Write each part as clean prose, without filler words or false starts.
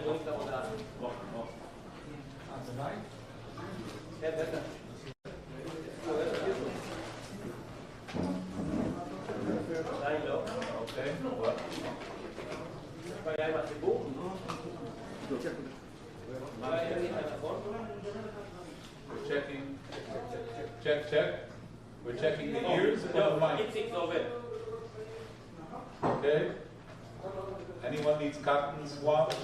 רואים את העבודה הזאת. כן, בטח. עדיין לא. אוקיי. יש בעיה עם החיבור? מה היה לי נכון? We're checking. Check. We're checking the ears and the mic. איציק זה עובד. Okay. Anyone needs cotton swabs?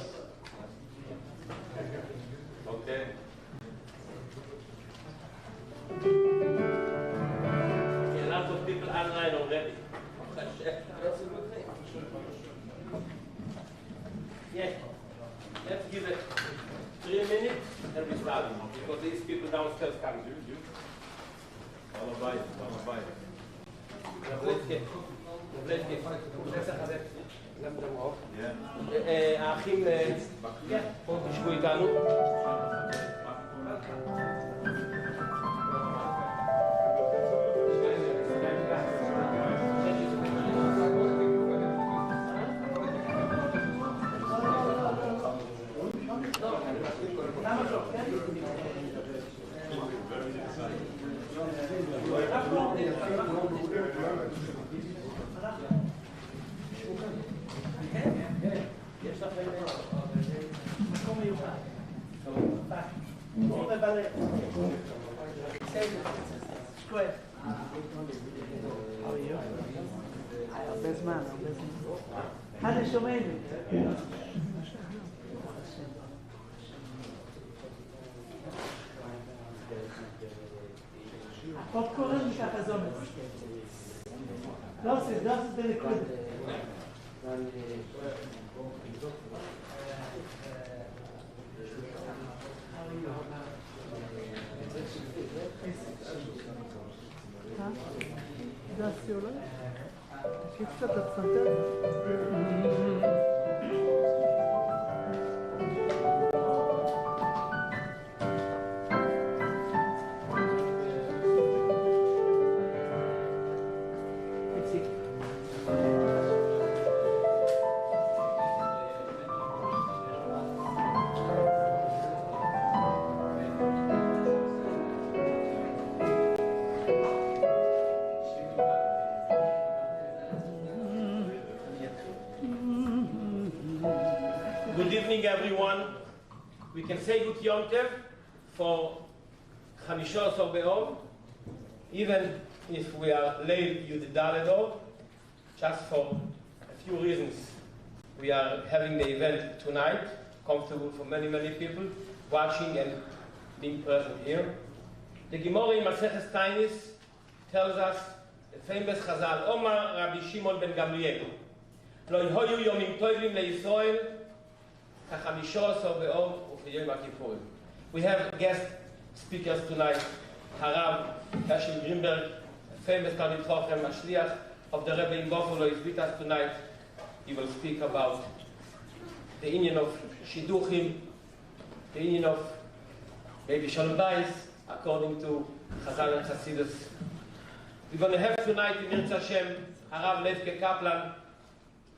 Okay. A lot of people online already. Yeah. Let's give it 3 minutes and we start because these people downstairs come. האחים תשבו איתנו. יש לכם מקום מיוחד. בואו מברך. שכואב. הרבה זמן. חנה שומענו. הפופקורן ככה זומץ. לא עושה בנקודה. זה הסיולה? יש קצת הצנתר? Good evening, everyone. We can say Good Yom Tov for Chamishos or Be'ov, even if we are late Yud Daled Or, just for a few reasons. We are having the event tonight, comfortable for many, many people watching and being present here. The Gemara in Maseches Tainis tells us the famous Chazal, Omar Rabbi Shimon ben Gamliel, Lo hoyu yomim tovim leYisrael, kachamishosos be'ov u'chiyom ha'kippurim. We have guest speakers tonight, Harav Kashim Greenberg, a famous Talmid Chochem, a shliach of the Rebbe in Buffalo, is with us tonight. He will speak about the inyan of Shidduchim, the inyan of maybe Shalom Bayis, according to Chazal and Chasidus. We're going to have tonight in Mirz Hashem, Harav Levke Kaplan,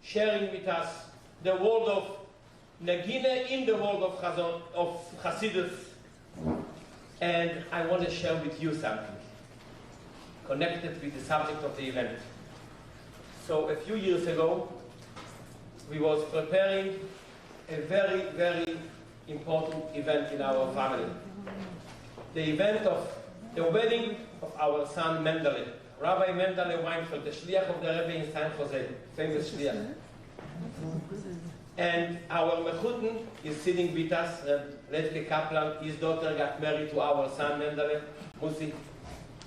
sharing with us the world of Nagina in the world of Chasidus. And I want to share with you something connected with the subject of the event. So a few years ago, we was preparing a very, very important event in our family. The event of the wedding of our son Mendele, Rabbi Mendele Weinfeld, the shliach of the Rebbe in San Jose, famous shliach. And our Mechuten is sitting with us, Levke Kaplan, his daughter got married to our son Mendele, Musi.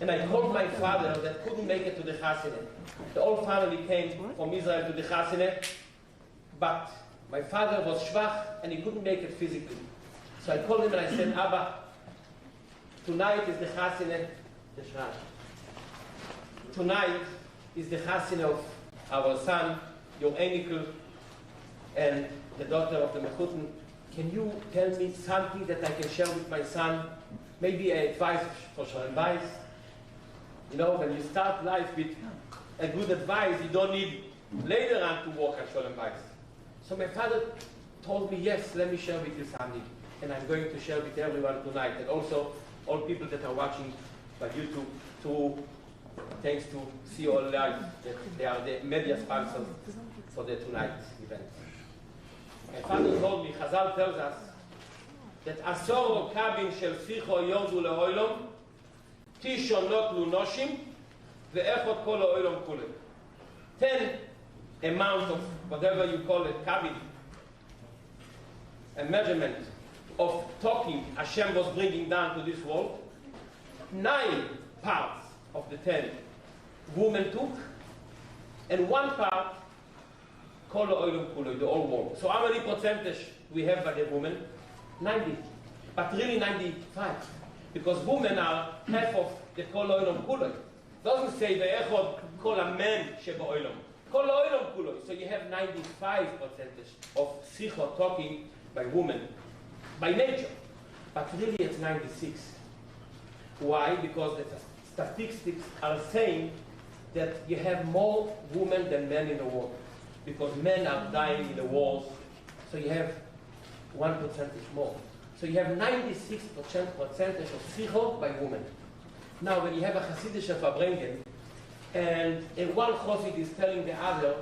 And I called my father that couldn't make it to the Chassideh. The whole family came from Israel to the Chassideh, but my father was schwach and he couldn't make it physically. So I called him and I said, Abba, tonight is the Chassideh, the Shrash. Tonight is the Chassideh of our son, your Enikel, and the daughter of the Mechuten. Can you tell me something that I can share with my son? Maybe an advice for Shalom Bayis? You know, when you start life with a good advice, you don't need later on to work at Shalom Bayis. So my father told me, yes, let me share with you something. And I'm going to share with everyone tonight. And also, all people that are watching by YouTube, thanks to See All Live, that they are the media sponsors for the tonight's event. My father told me, Chazal tells us, that עשור קבין של שיחו יורדו לאוילום, תישון נוטלו נושים, ואיכות כל האוילום כולם. 10 amount of whatever you call it, kavin, a measurement of talking Hashem was bringing down to this world. 9 parts of the 10 women took, and 1 part kol ha'olam kulo, the whole world. So how many percentage we have by the women? 90, but really 95, because women are half of the kol ha'olam kulo. Doesn't say ve'echod kol ha'men she'ba'olam. Kol ha'olam kulo. So you have 95% of sicho talking by women, by nature, but really it's 96. Why? Because the statistics are saying that you have more women than men in the world, because men are dying in the wars, so you have 1% more. So you have 96% of sicho by women. Now, when you have a CHASIDISHE FARBRENGEN, and one chosid is telling the other,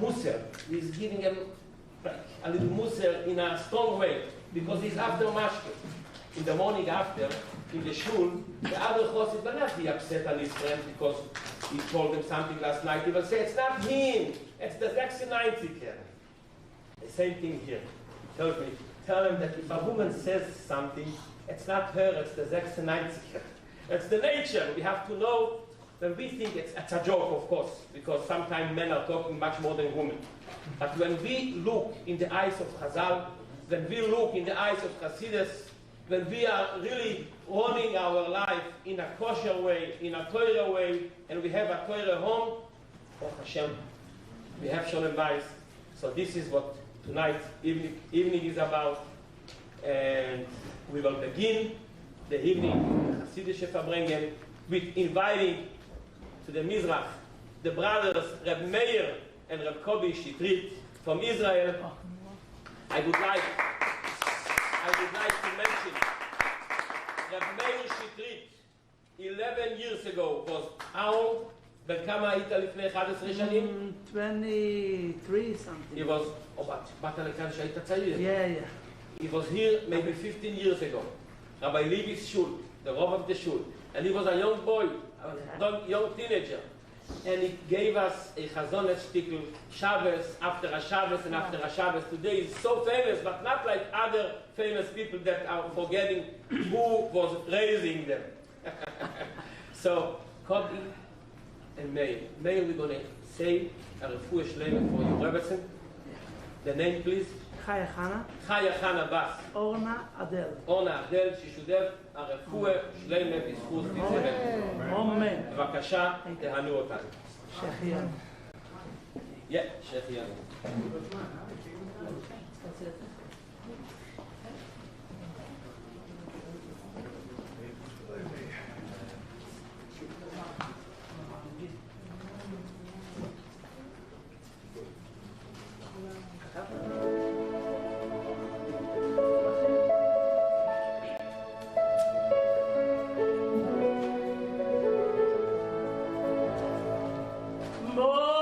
Musser, he's giving him like a little Musser in a strong way, because he's after mashke. In the morning after, in the shul, the other chosid will not be upset on his friend because he told him something last night. He will say, it's not him, it's the 96er. The same thing here. Tell him that if a woman says something, it's not her, it's the 96er. It's the nature. We have to know when we think it's a joke, of course, because sometimes men are talking much more than women. But when we look in the eyes of Chazal, when we look in the eyes of Hasidus, when we are really running our life in a kosher way, in a Torah way, and we have a Torah home, oh Hashem, we have Sholem Bayis. So this is what tonight evening is about, and we will begin the evening CHASIDISHE FARBRENGEN with inviting to the Mizrach the brothers Reb Meir and Reb Kobi Shitrit from Israel. I would like to mention Reb Meir Shitrit 11 years ago was how בכמה היית לפני 11 שנים? 23 something. He was, באת לכאן שהיית צעיר. Yeah. He was here maybe 15 years ago. Rabbi Levi's shul, the Rav of the shul. And he was a young boy, a young teenager. And he gave us a Chazonet shtickle, Shabbos, after a Shabbos and after a Shabbos. Today he's so famous, but not like other famous people that are forgetting who was raising them. So, Kobi and Meir. Meir, we're going to say a refuah shlema for you. Rebbetzin, the name please? Chaya Chana. Chaya Chana Bas. Orna Adel. Orna Adel, ששודב הרפואה שלמה בזכות תצלם. אמן. בבקשה, תהנו אותנו. שהחיינו. שהחיינו. Oh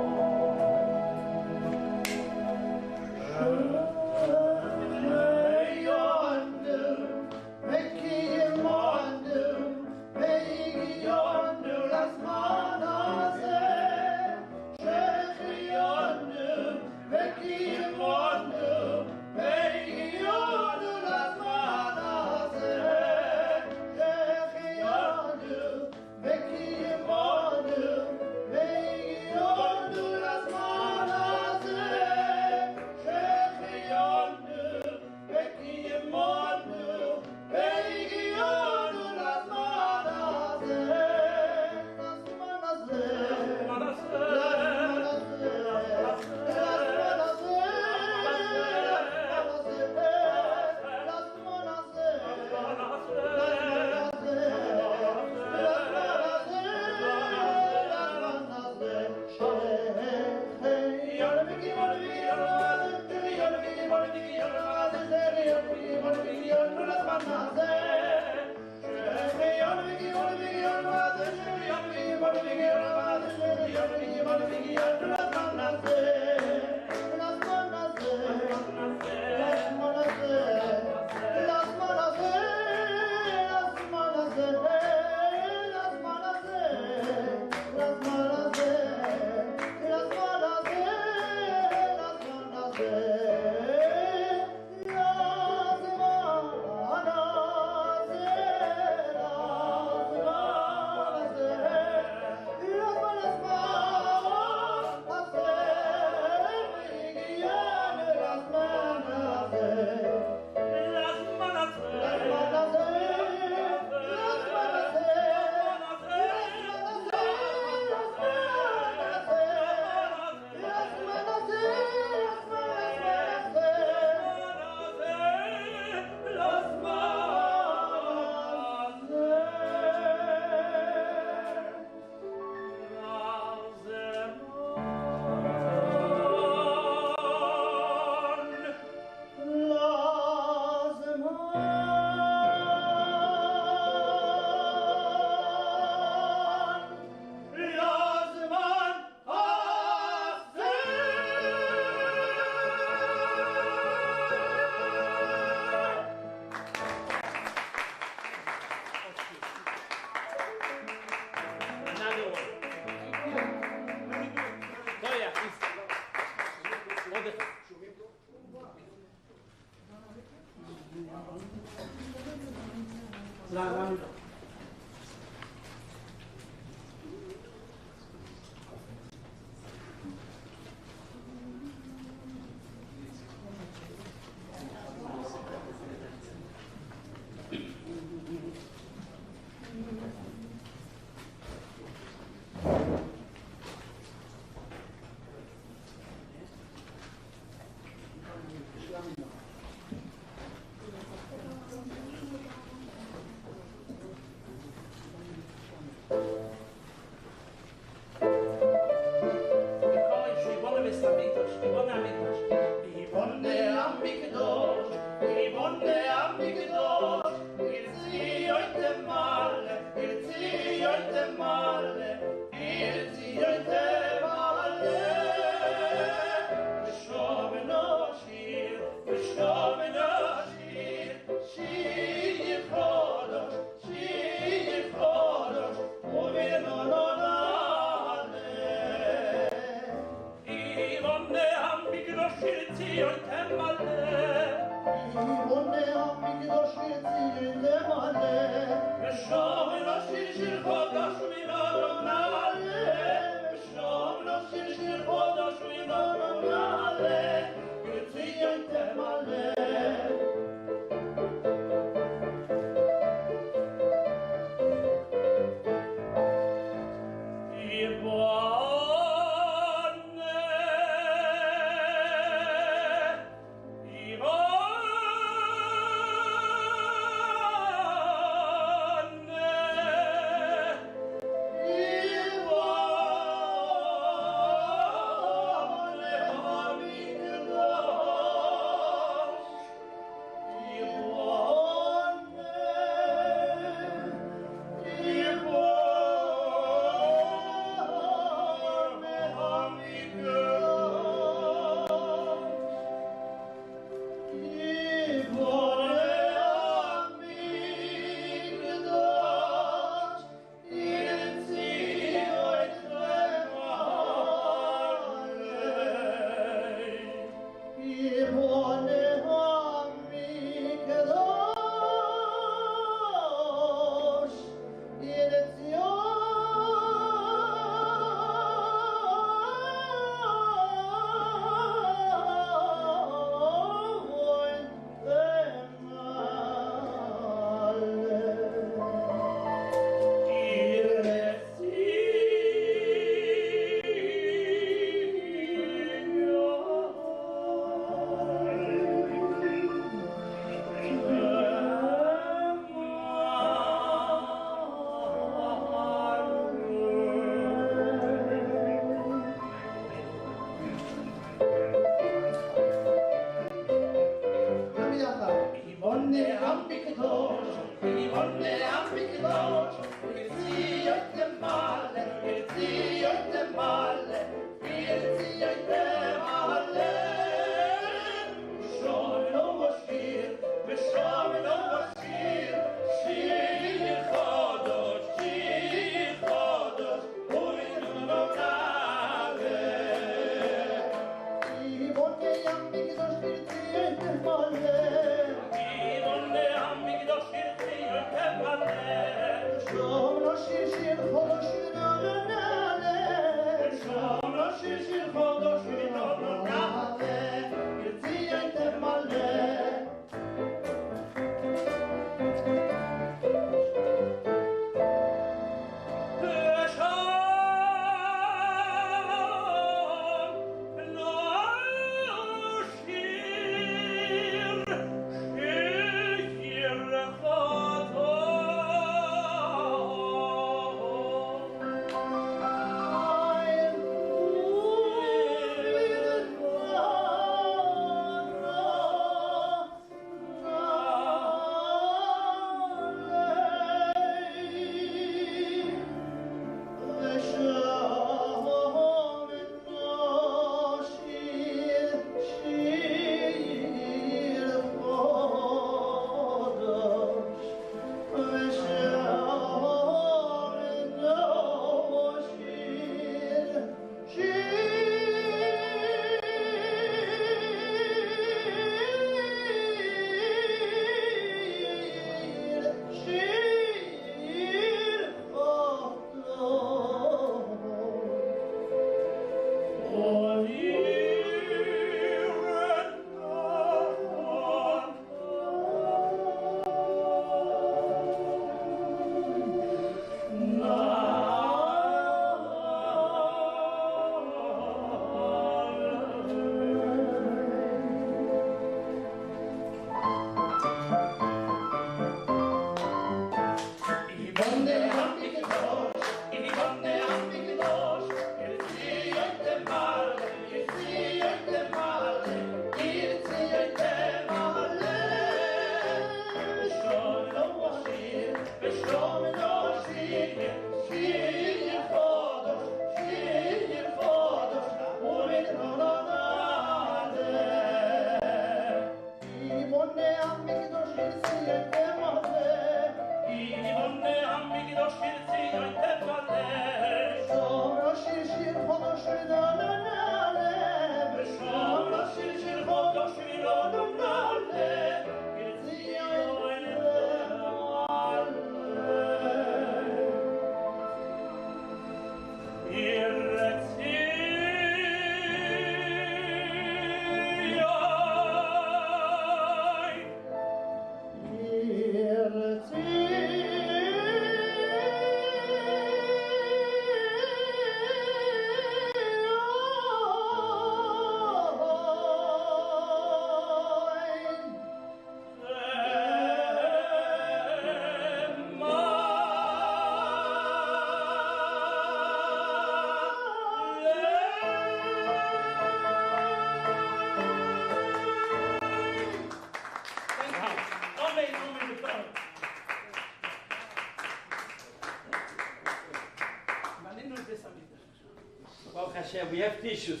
Hashem, we have tissues.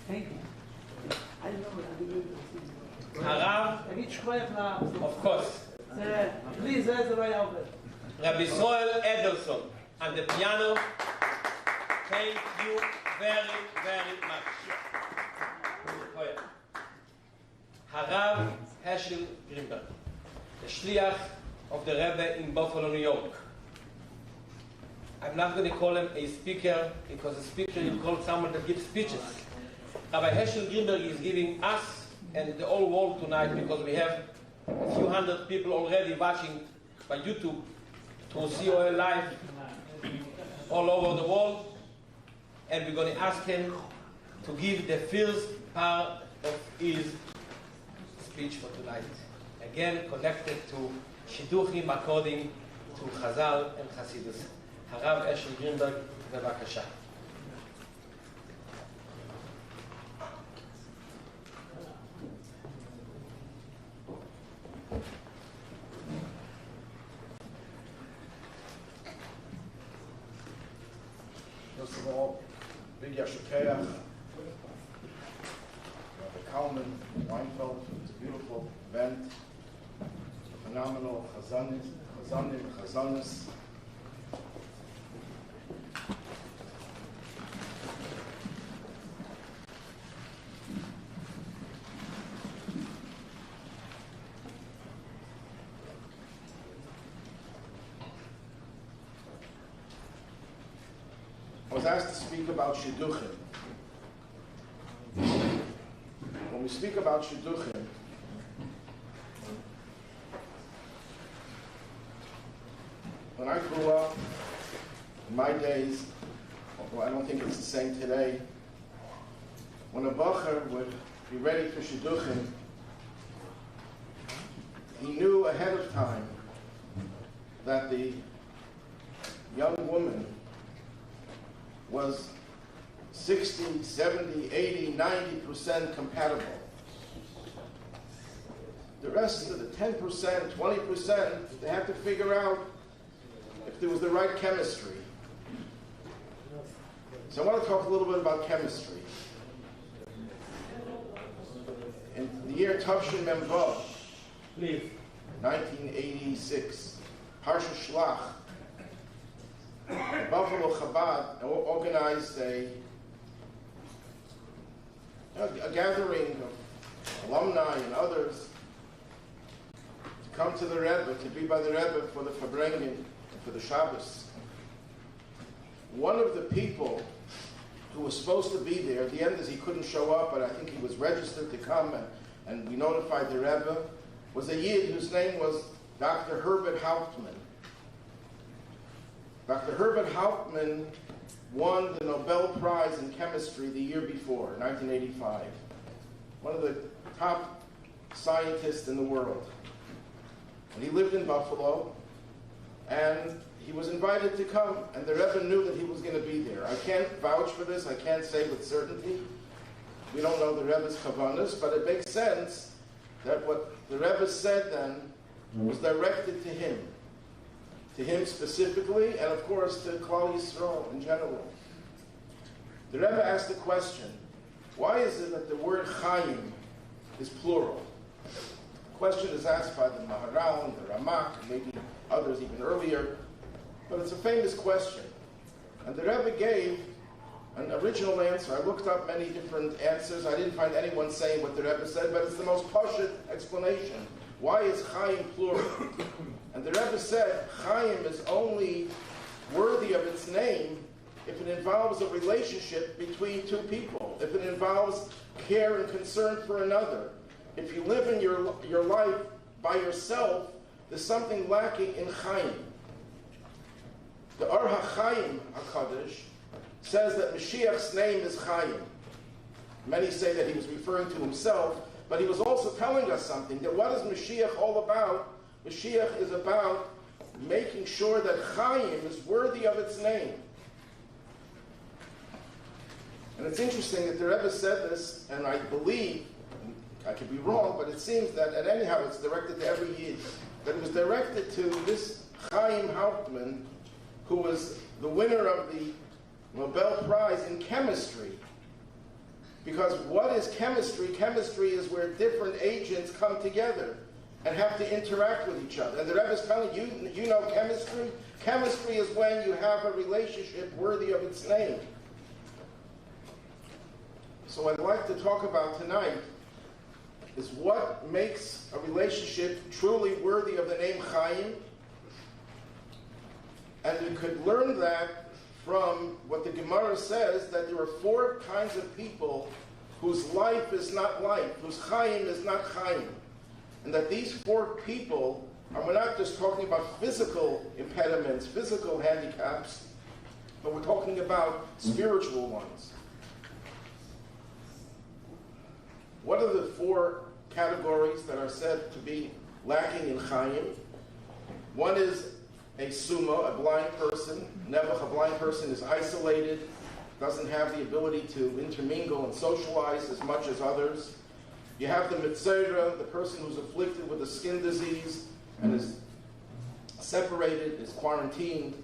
Thank you. I know, Harav, תגיד שכוייך לה... of course. בלי זה לא היה עובד. Rabbi Israel Edelson on the piano. Thank you very, very much. Harav Herschel Grimberg, the Shliach of the Rebbe in Buffalo, New York. I'm not going to call him a speaker, because a speaker you call someone that gives speeches. Rabbi Herschel Grimberg is giving us and the whole world tonight, because we have a few hundred people already watching by YouTube to see COL live all over the world, and we're going to ask him to give the first part of his speech for tonight. Again, connected to Shidduchim according to Chazal and Hasidus. Harav Herschel Grimberg, bevakasha. First of all, big Yashukeach, Rabbi Kalman, Weinfeld, it's a beautiful event, phenomenal chazanis. I was asked to speak about Shidduchim. When we speak about Shidduchim, when I grew up, in my days, although I don't think it's the same today, when a bacher would be ready for Shidduchim, he knew ahead of time that the young woman was 60, 70, 80, 90% compatible. The rest of the 10%, 20%, they had to figure out if there was the right chemistry. So I want to talk a little bit about chemistry. In the year Tavshin Mem Vav, 1986, Parsha Shlach, Buffalo Chabad organized a gathering of alumni and others to come to the Rebbe, to be by the Rebbe for the Farbrengen and for the Shabbos. One of the people who was supposed to be there, at the end as he couldn't show up, but I think he was registered to come, and we notified the Rebbe, was a Yid whose name was Dr. Herbert Hauptmann. Dr. Herbert Hauptmann won the Nobel Prize in Chemistry the year before, 1985. One of the top scientists in the world. And he lived in Buffalo, and he was invited to come, and the Rebbe knew that he was going to be there. I can't vouch for this, I can't say with certainty. We don't know the Rebbe's kavanas, but it makes sense that what the Rebbe said then was directed to him specifically, and of course to Klal Yisrael in general. The Rebbe asked the question, why is it that the word Chaim is plural? The question is asked by the Maharal, the Ramak, maybe others even earlier, but it's a famous question. And the Rebbe gave an original answer. I looked up many different answers. I didn't find anyone saying what the Rebbe said, but it's the most pashut explanation. Why is Chaim plural? And the Rebbe said, Chaim is only worthy of its name if it involves a relationship between two people, if it involves care and concern for another. If you live in your life by yourself, there's something lacking in Chaim. The Or HaChaim HaKadosh says that Mashiach's name is Chaim. Many say that he was referring to himself, but he was also telling us something, that what is Mashiach all about? Mashiach is about making sure that Chaim is worthy of its name. And it's interesting that the Rebbe said this, and I believe, I could be wrong, but it seems that, and anyhow it's directed to every Yid, that it was directed to this Chaim Hauptmann, who was the winner of the Nobel Prize in chemistry. Because what is chemistry? Chemistry is where different agents come together and have to interact with each other. And the Rebbe is telling you, you know chemistry? Chemistry is when you have a relationship worthy of its name. So what I'd like to talk about tonight is what makes a relationship truly worthy of the name Chaim. And we could learn that from what the Gemara says, that there are 4 kinds of people whose life is not life, whose Chaim is not Chaim. And that these 4 people, and we're not just talking about physical impediments, physical handicaps, but we're talking about spiritual ones. What are the 4 categories that are said to be lacking in Chaim? One is a summa, a blind person. Nebuch, a blind person, is isolated, doesn't have the ability to intermingle and socialize as much as others. You have the mitzera, the person who's afflicted with a skin disease and is separated, is quarantined.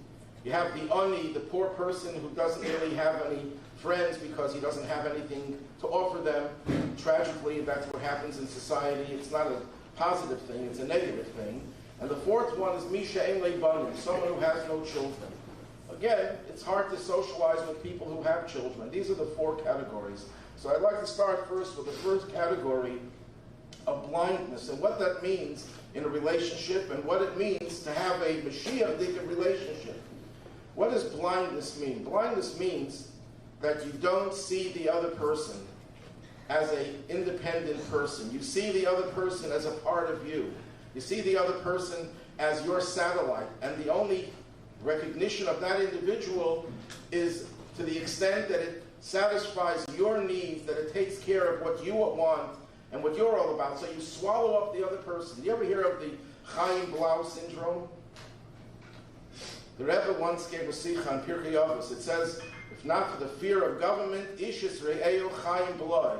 You have the ani, the poor person who doesn't really have any friends because he doesn't have anything to offer them. Tragically, that's what happens in society. It's not a positive thing, it's a negative thing. And the 4th one is Misha Ein Leibanim, someone who has no children. Again, it's hard to socialize with people who have children. These are the 4 categories. So I'd like to start first with the first category of blindness and what that means in a relationship and what it means to have a Mashiach relationship. What does blindness mean? Blindness means that you don't see the other person as an independent person. You see the other person as a part of you. You see the other person as your satellite, and the only recognition of that individual is to the extent that it satisfies your needs, that it takes care of what you want and what you're all about. So you swallow up the other person. Do you ever hear of the Chaim Blau syndrome? The Rebbe once gave a sikha on Pirkei Avos. It says, if not for the fear of government, Ishis Re'eu Chaim Bloi.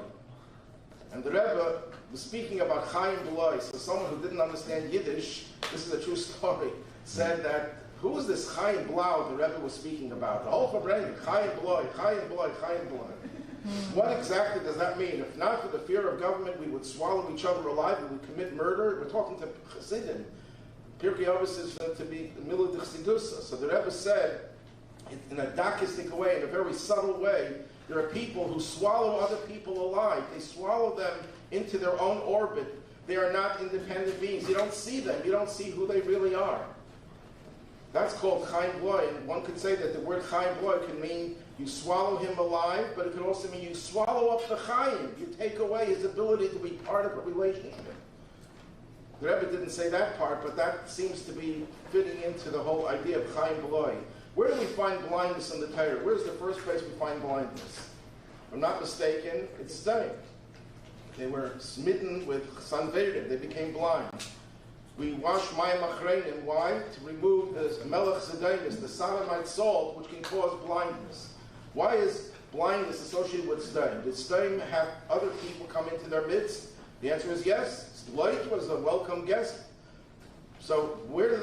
And the Rebbe was speaking about Chaim Bloi. So someone who didn't understand Yiddish, this is a true story, said that, who is this Chaim Blau the Rebbe was speaking about? The whole Farbrengen, Chaim Bloi, Chaim Bloi, Chaim Bloi. What exactly does that mean? If not for the fear of government, we would swallow each other alive, we would commit murder. We're talking to Chasidim. Pirkei Avos is to be Milah D'Chsidusa. So the Rebbe said, in a dakistic way, in a very subtle way, there are people who swallow other people alive. They swallow them into their own orbit. They are not independent beings. You don't see them. You don't see who they really are. That's called Chaim Bloi. And one could say that the word Chaim Bloi can mean you swallow him alive, but it can also mean you swallow up the Chaim. You take away his ability to be part of a relationship. The Rebbe didn't say that part, but that seems to be fitting into the whole idea of Chaim Bloi. Where do we find blindness in the Torah? Where's the first place we find blindness? If I'm not mistaken, it's Sdom. They were smitten with Sanverim. They became blind. We wash Mayim Achreinim. Why? To remove the Melech Zedemus, the sodomite salt, which can cause blindness. Why is blindness associated with Sdom? Did Sdom have other people come into their midst? The answer is yes. Lot was a welcome guest. So where do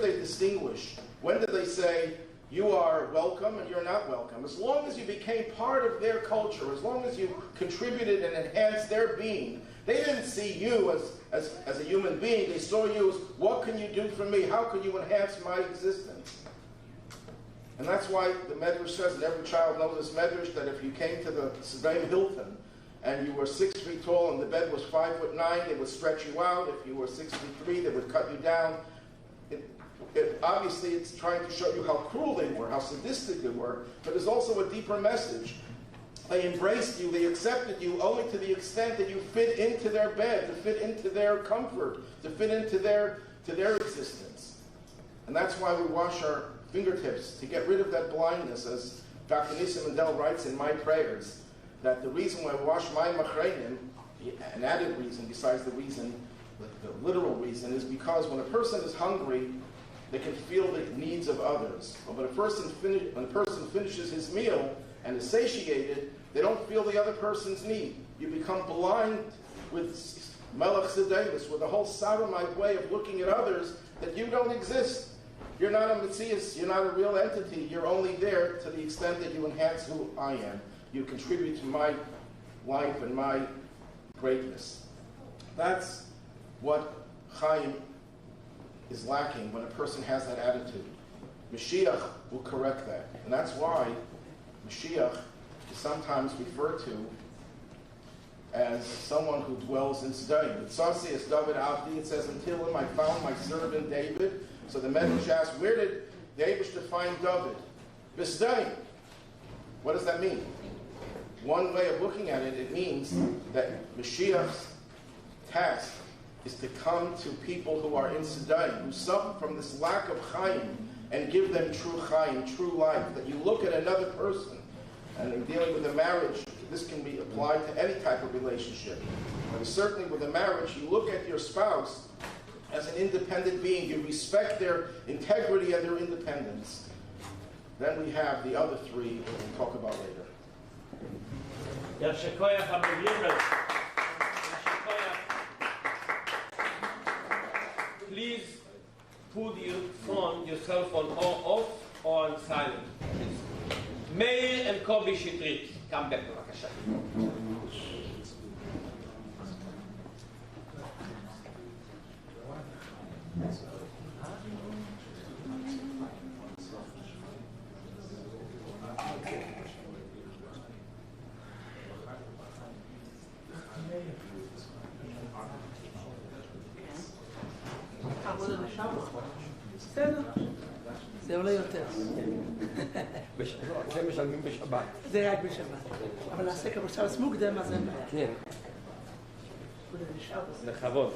they distinguish? When did they say, you are welcome and you're not welcome? As long as you became part of their culture, as long as you contributed and enhanced their being, they didn't see you as a human being. They saw you as, what can you do for me? How can you enhance my existence? And that's why the Medrash says, and every child knows this Medrash, that if you came to the Sdom Hilton and you were 6 feet tall and the bed was 5'9", they would stretch you out. If you were 6 feet 3, they would cut you down. Obviously, it's trying to show you how cruel they were, how sadistic they were, but there's also a deeper message. They embraced you, they accepted you only to the extent that you fit into their bed, to fit into their comfort, to fit into their existence. And that's why we wash our fingertips, to get rid of that blindness, as Dr. Nissim Mendel writes in My Prayers, that the reason why we wash Mayim Achreinim, an added reason besides the reason, the literal reason, is because when a person is hungry, they can feel the needs of others. But when a person finishes his meal and is satiated, they don't feel the other person's need. You become blind with Melech Zedemus, with a whole sodomite way of looking at others, that you don't exist. You're not a Metzias, you're not a real entity. You're only there to the extent that you enhance who I am. You contribute to my life and my greatness. That's what Chaim is lacking when a person has that attitude. Mashiach will correct that. And that's why Mashiach is sometimes referred to as someone who dwells in Sdaim. It says David Avdi, it says, until him I found my servant David. So the Medrash asks, where did David find David? B'Sdaim. What does that mean? One way of looking at it, it means that Mashiach's task is to come to people who are in Sdaim, who suffer from this lack of Chaim, and give them true Chaim, true life. That you look at another person, and in dealing with a marriage, this can be applied to any type of relationship. But certainly with a marriage, you look at your spouse as an independent being. You respect their integrity and their independence. Then we have the other three that we'll talk about later. Please put your cell phone or off or on silent. Meir and Kobi Shitrit, come back בבקשה. זה עולה יותר. זה משלמים בשבת. זה רק בשבת. אבל נעשה כמו שבס מוקדם, אז אין בעיה. כן. לכבוד.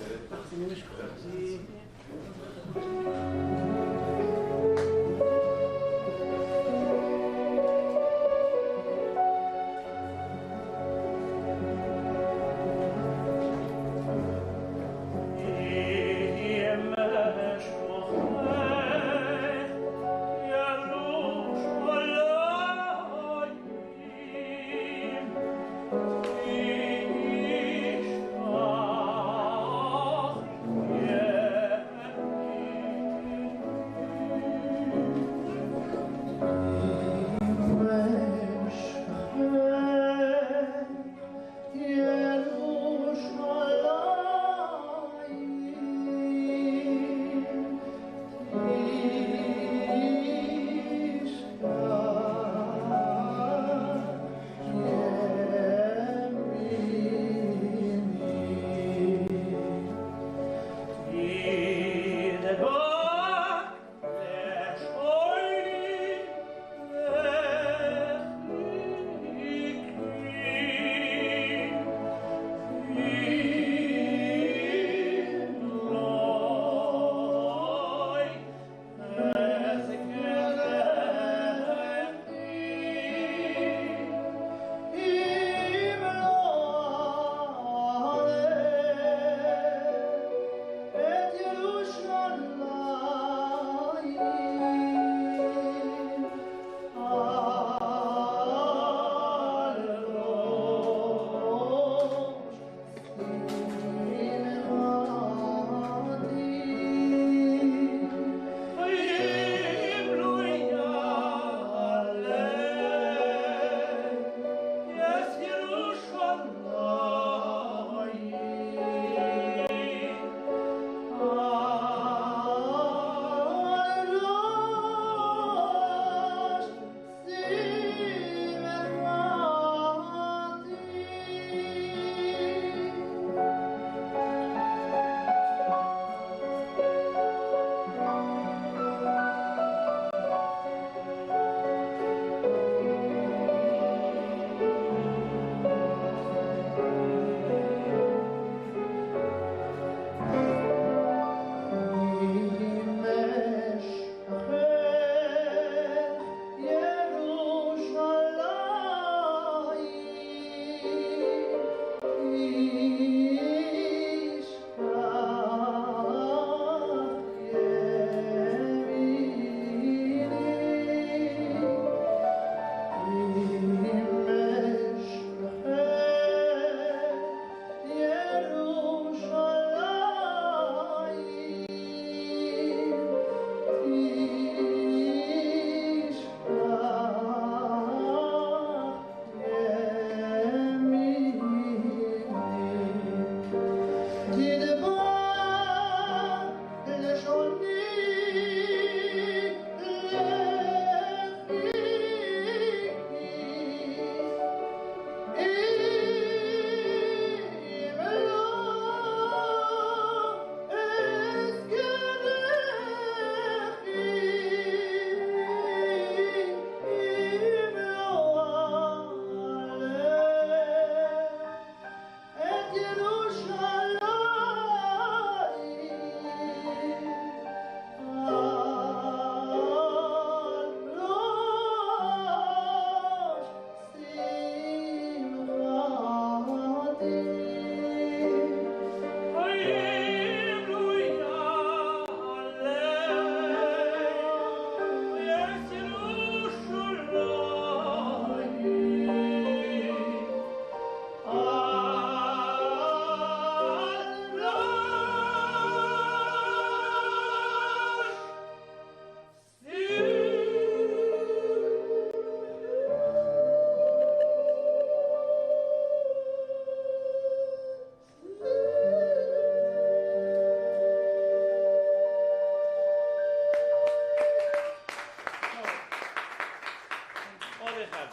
אחד.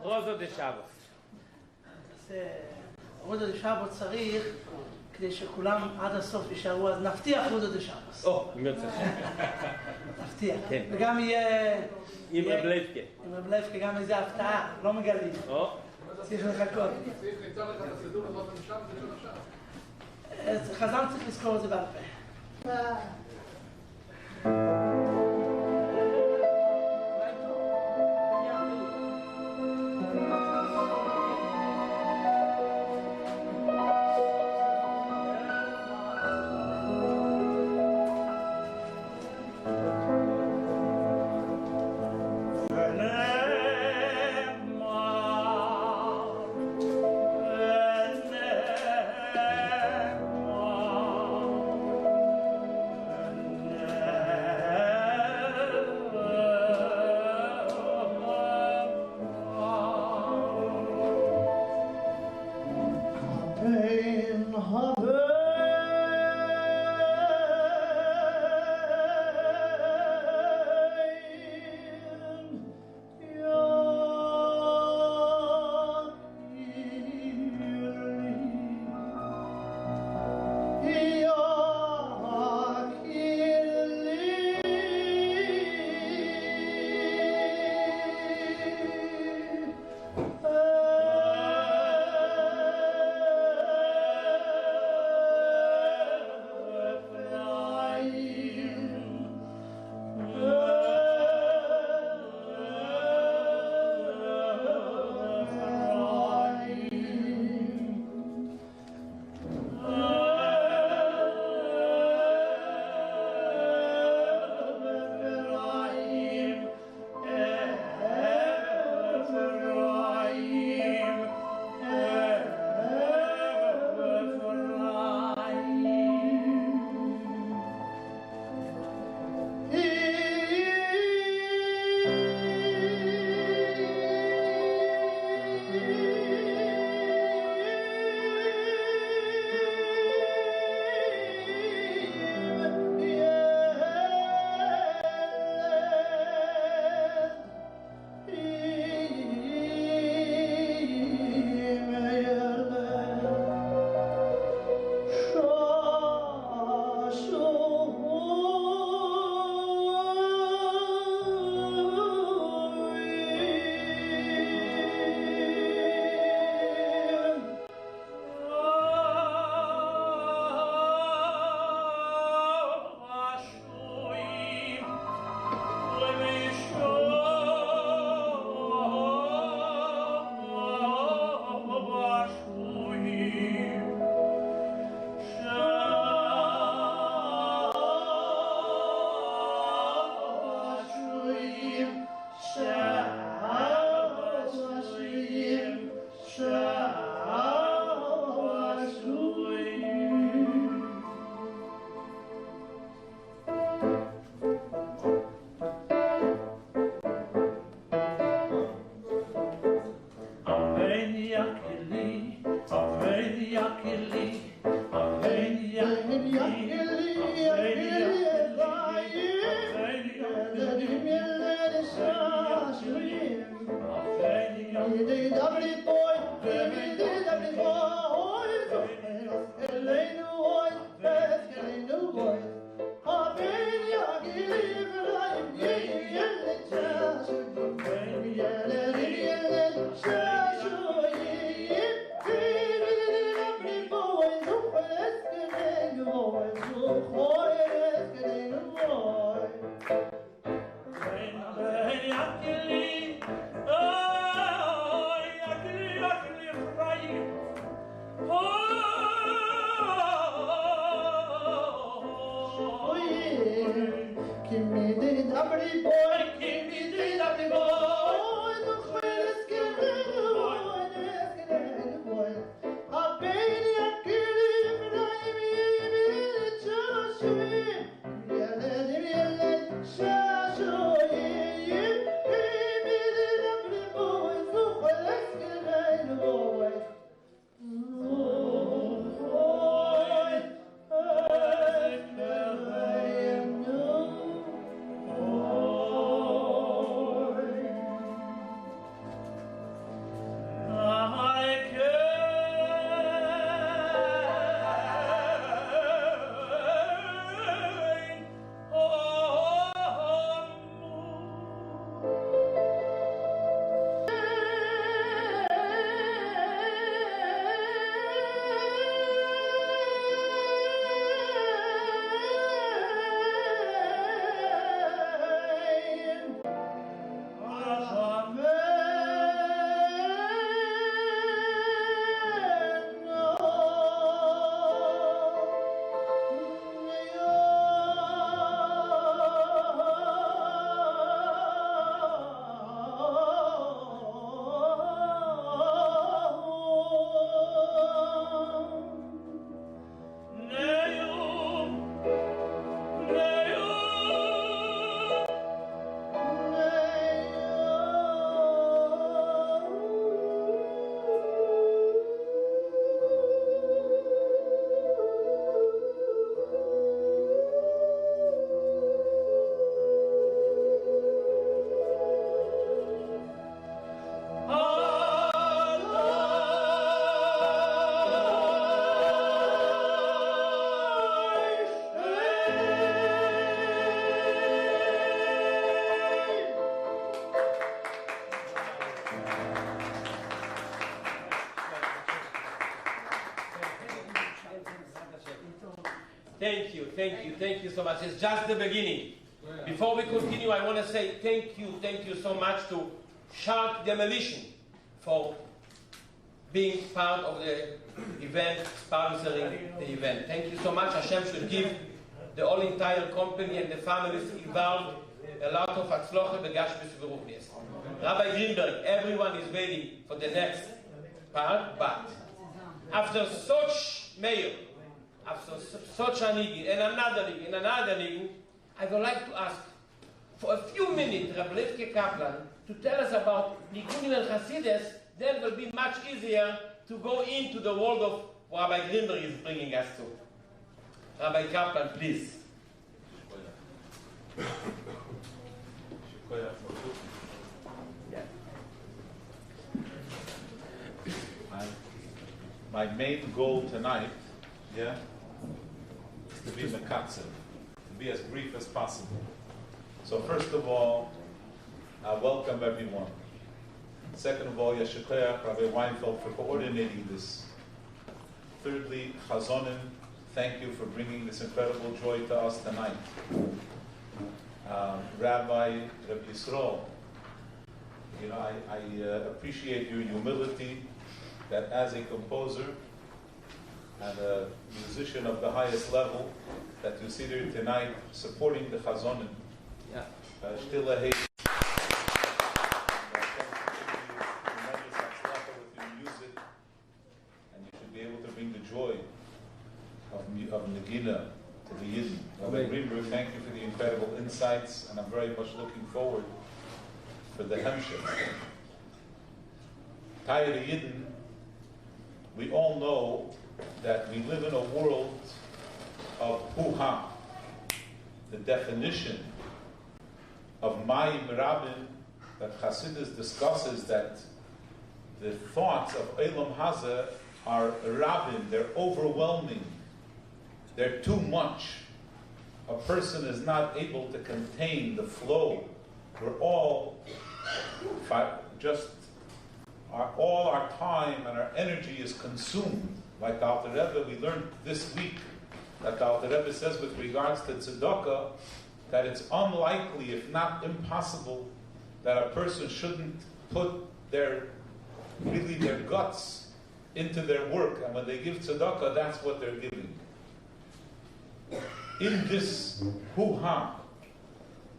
רוזו דה שבוס. אז רודו דה שבוס צריך, כדי שכולם עד הסוף יישארו, אז נבטיח רודו דה שבוס. אם יוצא. נבטיח. כן. וגם יהיה... עם רב לייבקה. עם רב לייבקה, גם איזה הפתעה, לא מגלים. צריך לחכות. צריך ליצור לך את הסידור הזאת משם, זה לא שם. חז"ל צריך לזכור את זה בעל פה. Thank you, thank you, thank you so much. It's just the beginning. Before we continue, I want to say thank you so much to Shark Demolition for being part of the event, sponsoring the event. Thank you so much. Hashem should give the whole entire company and the families involved a lot of atzlocha begashmis v'ruchnis. Rabbi Greenberg, everyone is waiting for the next part, but after such mayor, after such a niggun, and another niggun, I would like to ask for a few minutes Rabbi Levke Kaplan to tell us about niggunim and Hasidus. Then it will be much easier to go into the world of what Rabbi Greenberg is bringing us to. Rabbi Kaplan, please. My main goal tonight, is to be mekatzer, to be as brief as possible. So first of all, I welcome everyone. Second of all, Yeshikoyach, Rabbi Weinfeld, for coordinating this. Thirdly, Chazonim, thank you for bringing this incredible joy to us tonight. Rabbi Yisrael, I appreciate your humility that as a composer and a musician of the highest level, that you sit here tonight supporting the Chazonim. Shtila Hey. Joy of Nagina to the Yidden. Rabbi Greenberg, thank you for the incredible insights, and I'm very much looking forward for the Hemshech. Taya the Yidden, we all know that we live in a world of hoo-ha. The definition of Mayim Rabin that Hasidus discusses, that the thoughts of Eilam Hazeh are rabin, they're overwhelming, they're too much. A person is not able to contain the flow. We're all all our time and our energy is consumed. Like the Alter Rebbe, we learned this week that the Alter Rebbe says with regards to tzedakah that it's unlikely, if not impossible, that a person shouldn't put their guts into their work, and when they give tzedakah, that's what they're giving. In this hoo-ha,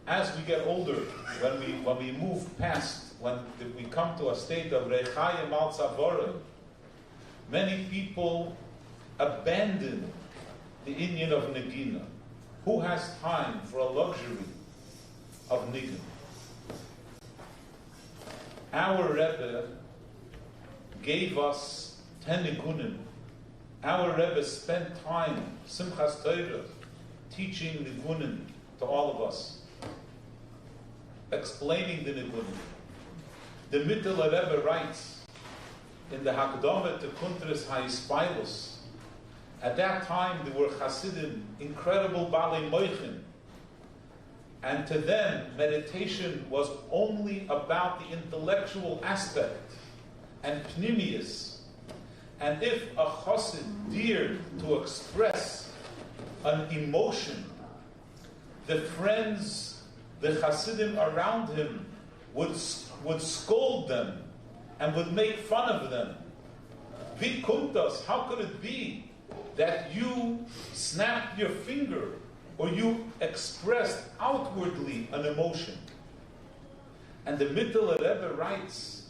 as we get older, when we move past, when we come to a state of rechayim al tzavora, many people abandon the inyan of negina. Who has time for a luxury of niggun? Our Rebbe gave us 10 nigunim. Our Rebbe spent time, Simchas Torah, teaching nigunim to all of us, explaining the nigunim. The Mittel Rebbe writes in the Hakdama to Kuntras HaYispilus, at that time there were Hasidim, incredible Balei Moichin, and to them meditation was only about the intellectual aspect and pnimius. And if a chassid dared to express an emotion, the friends, the chassidim around him would scold them and would make fun of them. Vi kuntas, how could it be that you snapped your finger or you expressed outwardly an emotion? And the Mittel Rebbe writes,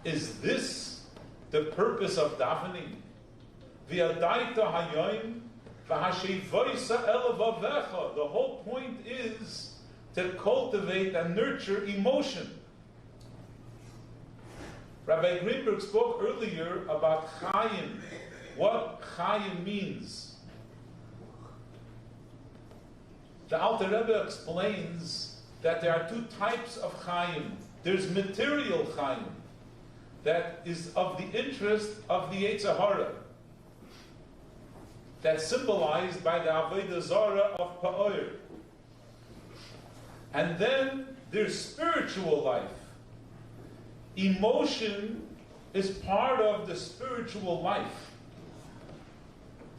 is this the purpose of davening? The whole point is to cultivate and nurture emotion. Rabbi Greenberg spoke earlier about Chayim, what Chayim means. The Alter Rebbe explains that there are two types of Chayim. There's material Chayim, that is of the interest of the Yetzer Hara, that's symbolized by the Avodah Zarah of Pa'or. And then there's spiritual life. Emotion is part of the spiritual life.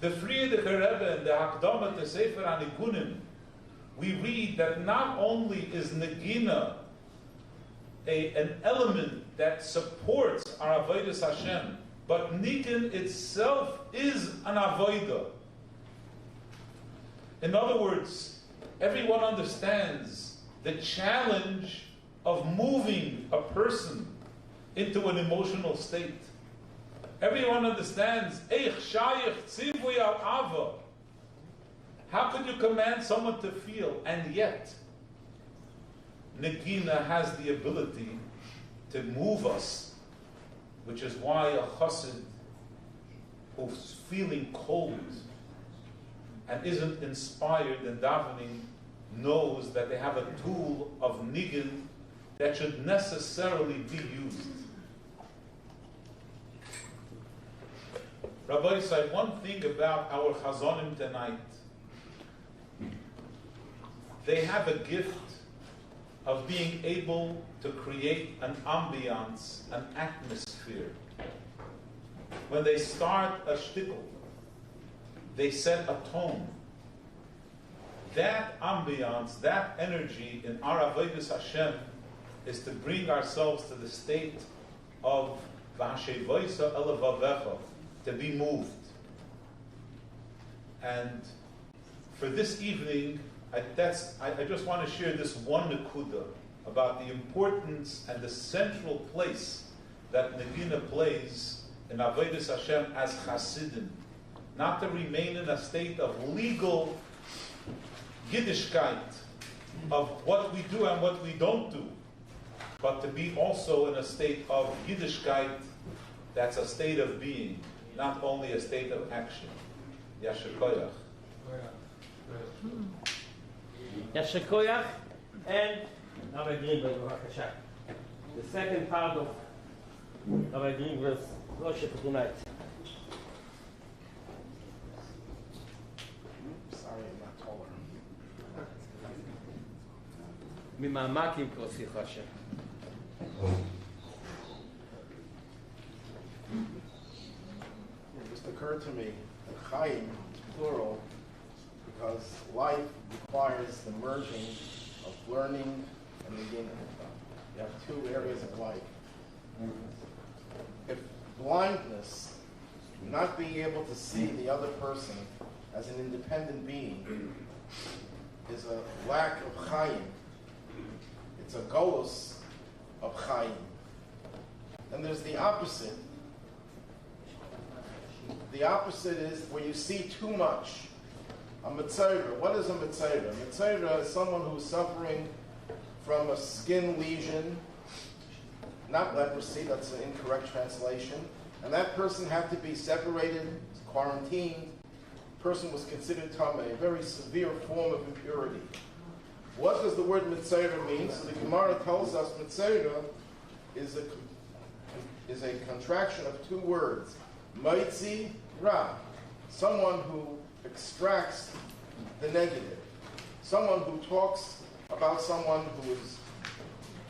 The Friedrich Rebbe in the Hakdama to Sefer HaNigunim, we read that not only is Negina an element that supports our Avodas Hashem, but Nigun itself is an Avodah. In other words, everyone understands the challenge of moving a person into an emotional state. Everyone understands, Eich Shayich Tzivui Al Ava. How could you command someone to feel? And yet, Negina has the ability to move us, which is why a chassid who's feeling cold and isn't inspired in davening knows that they have a tool of nigun that should necessarily be used. Rabbi said one thing about our chazonim tonight. They have a gift of being able to create an ambiance, an atmosphere. When they start a shtickle, they set a tone. That ambiance, that energy in our Avodas Hashem is to bring ourselves to the state of v'hashevoisa elavavecha, to be moved. And for this evening, I just want to share this one nekuda about the importance and the central place that Negina plays in Avodas Hashem as Chasidim. Not to remain in a state of legal Yiddishkeit of what we do and what we don't do, but to be also in a state of Yiddishkeit that's a state of being, not only a state of action. Yasher koyach. Yasher koyach, and Rabbi Greenberg, b'vakasha. The second part of Rabbi Greenberg's worship for tonight. Sorry, I'm not taller. ממעמקים כוסיך השם. It just occurred to me that Chaim is plural because life requires the merging of learning and beginning. You have two areas of life. If blindness, not being able to see the other person as an independent being, is a lack of Chaim, it's a golus of Chaim. And there's the opposite. The opposite is where you see too much. A mitzayra. What is a mitzayra? A mitzayra is someone who's suffering from a skin lesion, not leprosy, that's an incorrect translation. And that person had to be separated, quarantined. The person was considered tameh, a very severe form of impurity. What does the word mitzayra mean? So the Gemara tells us mitzayra is a contraction of two words. Maitzi ra, someone who extracts the negative. Someone who talks about someone who is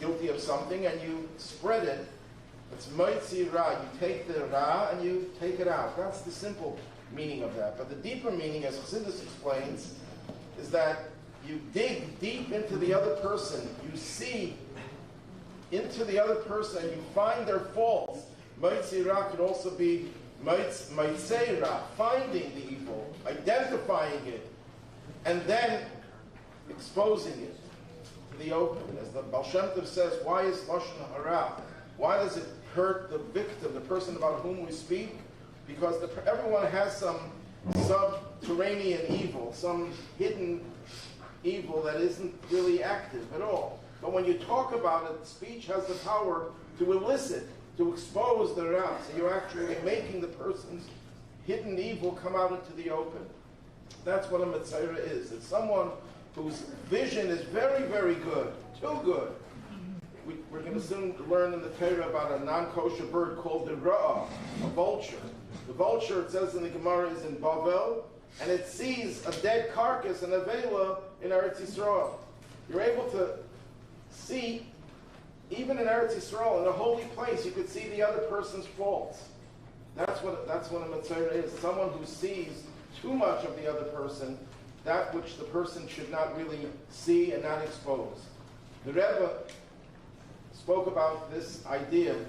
guilty of something and you spread it. It's maitzi ra. You take the ra and you take it out. That's the simple meaning of that. But the deeper meaning, as Chassidus explains, is that you dig deep into the other person. You see into the other person and you find their faults. Maitzi ra could also be Maitzei ra, finding the evil, identifying it, and then exposing it to the open. As the Baal Shem Tov says, why is Lashon Hara? Why does it hurt the victim, the person about whom we speak? Because everyone has some subterranean evil, some hidden evil that isn't really active at all. But when you talk about it, speech has the power to elicit, to expose the ra. So you're actually making the person's hidden evil come out into the open. That's what a mitzayra is. It's someone whose vision is very, very good, too good. We're going to soon learn in the Torah about a non-kosher bird called the ra'ah, a vulture. The vulture, it says in the Gemara, is in Bavel, and it sees a dead carcass in a vela in Eretz Yisrael. You're able to see, even in Eretz Yisrael, in a holy place, you could see the other person's faults. That's what a mitzayra is. Someone who sees too much of the other person, that which the person should not really see and not expose. The Rebbe spoke about this idea in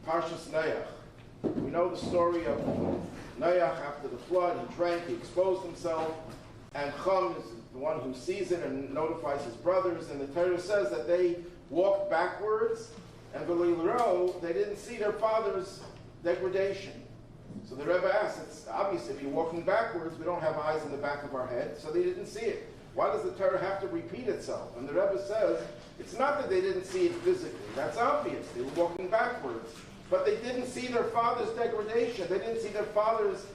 Parshas Noach. We know the story of Noach after the flood. He drank, he exposed himself, and Chum is the one who sees it and notifies his brothers, and the Torah says that they walked backwards, and V'lilro, they didn't see their father's degradation. So the Rebbe asks, it's obvious if you're walking backwards, we don't have eyes in the back of our head, so they didn't see it. Why does the Torah have to repeat itself? And the Rebbe says, it's not that they didn't see it physically. That's obvious. They were walking backwards. But they didn't see their father's degradation. They didn't see their father's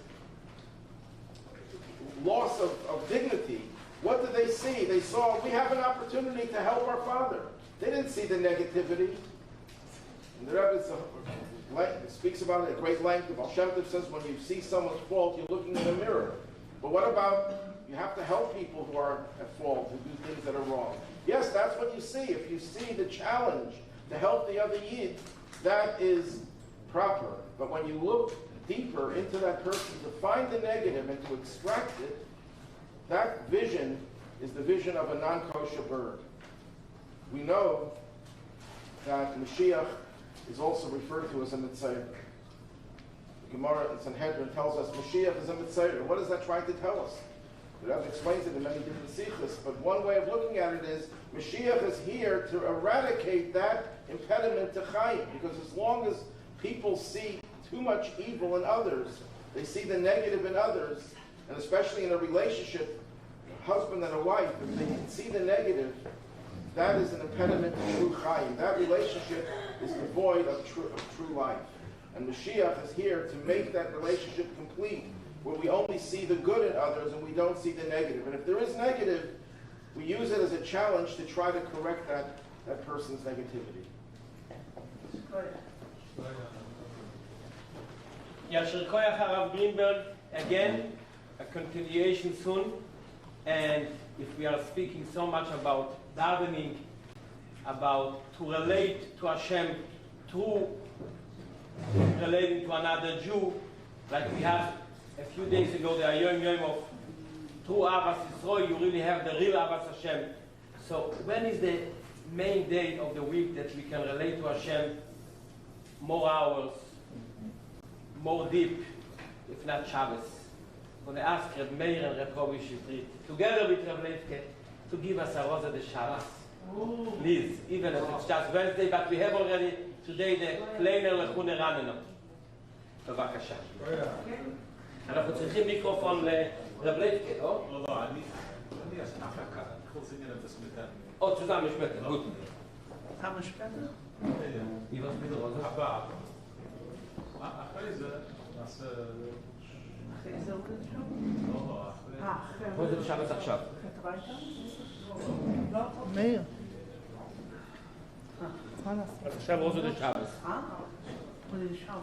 loss of dignity. What did they see? They saw, we have an opportunity to help our father. They didn't see the negativity. And the Rebbe speaks about it at great length. The Baal Shem Tov says when you see someone's fault, you're looking in a mirror. But what about, you have to help people who are at fault, who do things that are wrong. Yes, that's what you see. If you see the challenge to help the other Yid, that is proper. But when you look deeper into that person to find the negative and to extract it, that vision is the vision of a non-kosher bird. We know that Mashiach is also referred to as a Mitzayir. The Gemara in Sanhedrin tells us Mashiach is a Mitzayir. What is that trying to tell us? The Rebbe explains it in many different sichos, but one way of looking at it is Mashiach is here to eradicate that impediment to Chaim, because as long as people see too much evil in others, they see the negative in others, and especially in a relationship, a husband and a wife, if they can see the negative, that is an impediment to true Chaim. That relationship is devoid of true life. And Mashiach is here to make that relationship complete, where we only see the good in others and we don't see the negative. And if there is negative, we use it as a challenge to try to correct that person's negativity. Yasher Koyach Harav Greenberg, again, a continuation soon. And if we are speaking so much about davening, about to relate to Hashem through relating to another Jew, like we have a few days ago, the Yom Yom of through Avas Yisroel, you really have the real Avas Hashem. So when is the main day of the week that we can relate to Hashem more hours, more deep, if not Shabbos? I'm going to ask Reb Meir and Reb Robi Shitrit, together with Reb Leifke, to give us a Rosa de Shabbos. Please, even if it's just Wednesday, but we have already today the Kleiner Lechune Raneno. בבקשה. אנחנו צריכים מיקרופון לרב לייפקה, לא? לא, אני הפקה, אנחנו רוצים את הסמטה. עוד zusammen später, gut. כמה שפטר? Wie was mit Rosa? הבא. אחרי זה נעשה... אחרי זה עובד שם? לא, אחרי... פה זה בשבת עכשיו. אתה בא איתה? מאיר. עכשיו רוזו דה שבס. הוא זה שם.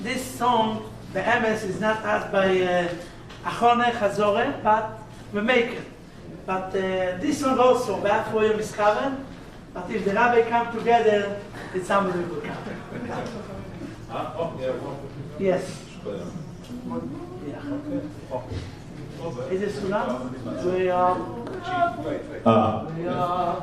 This song, the MS, is not asked by Achone Chazore, but we make it. But this one also, that's where you discover. But if the rabbi come together, it's unbelievable. Yes. Yeah. Is it Sulam? We are. We are.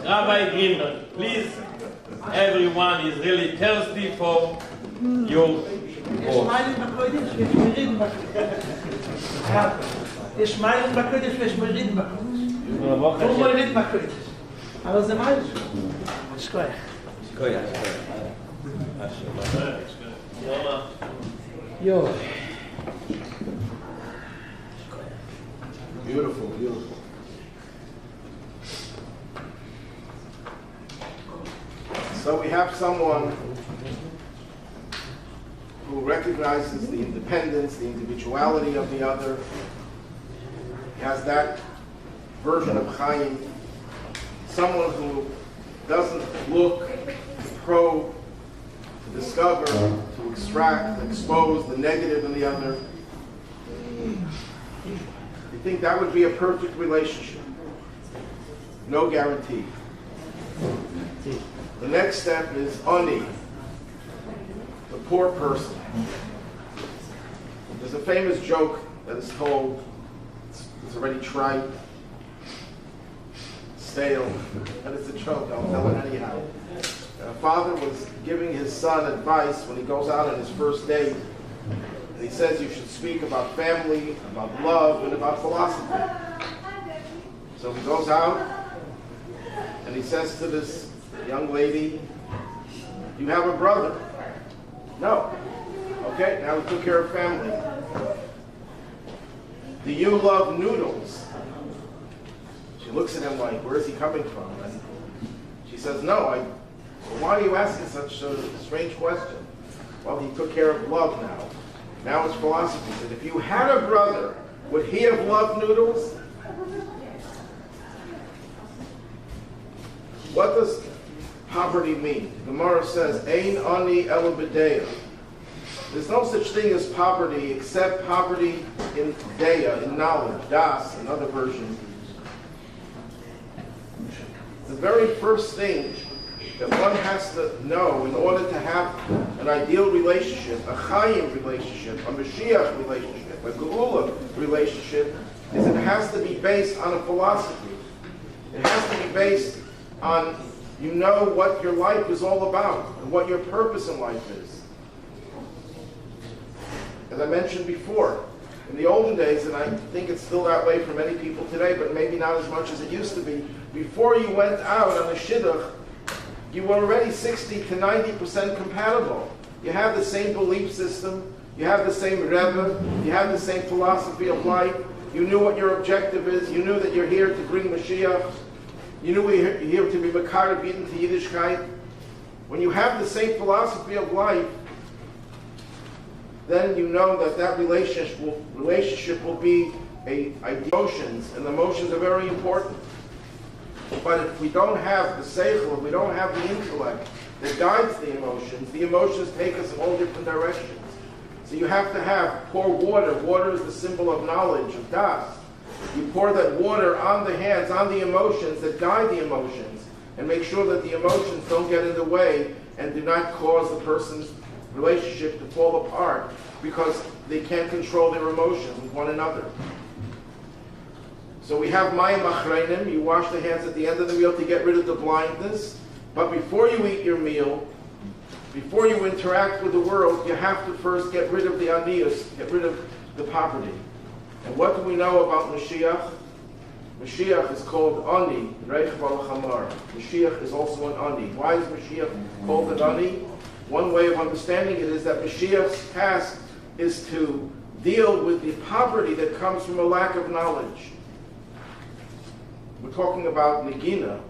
Rabbi Greenberg, please, everyone is really thirsty for your יש מיילים בקודש ויש מוריד בקודש. הוא מוריד בקודש. אבל זה מייל. שכוח. שכוח. יו. Beautiful, beautiful. So we have someone who recognizes the independence, the individuality of the other. He has that version of Chaim. Someone who doesn't look to probe, to discover, to extract, to expose the negative in the other. You think that would be a perfect relationship? No guarantee. The next step is ani, the poor person. There's a famous joke that is told, it's already trite. tale, and it's a joke. I'll tell it anyhow. A father was giving his son advice when he goes out on his first date, and he says you should speak about family, about love, and about philosophy. So he goes out, and he says to this young lady, "Do you have a brother?" "No." "Okay, now we took care of family. Do you love noodles?" She looks at him like, where is he coming from? And she says, "No, why are you asking such a strange question?" "Well, he took care of love now. Now it's philosophy." He said, "If you had a brother, would he have loved noodles?" What does poverty mean? The Gemara says, "Ein ani ela b'deya." There's no such thing as poverty except poverty in deya, in knowledge, das, another version. The very first thing that one has to know in order to have an ideal relationship, a chayim relationship, a Mashiach relationship, a geula relationship, is it has to be based on a philosophy. It has to be based on, you know what your life is all about and what your purpose in life is. As I mentioned before, in the olden days, and I think it's still that way for many people today, but maybe not as much as it used to be, before you went out on a shidduch, you were already 60 to 90% compatible. You have the same belief system, you have the same rebbe, you have the same philosophy of life, you knew what your objective is, you knew that you're here to bring Mashiach, you knew you're here to be Makar B'Yidin to Yiddishkeit. When you have the same philosophy of life, then you know that that relationship will be emotions, and emotions are very important. But if we don't have the seichel, if we don't have the intellect that guides the emotions take us in all different directions. So you have to pour water. Water is the symbol of knowledge, of das. You pour that water on the hands, on the emotions that guide the emotions, and make sure that the emotions don't get in the way and do not cause the person's relationship to fall apart because they can't control their emotions with one another. So we have mayim achreinim. You wash the hands at the end of the meal to get rid of the blindness. But before you eat your meal, before you interact with the world, you have to first get rid of the aniyus, get rid of the poverty. And what do we know about Mashiach? Mashiach is called ani, reich balachamar. Mashiach is also an ani. Why is Mashiach called an ani? One way of understanding it is that Mashiach's task is to deal with the poverty that comes from a lack of knowledge. We're talking about Nigina.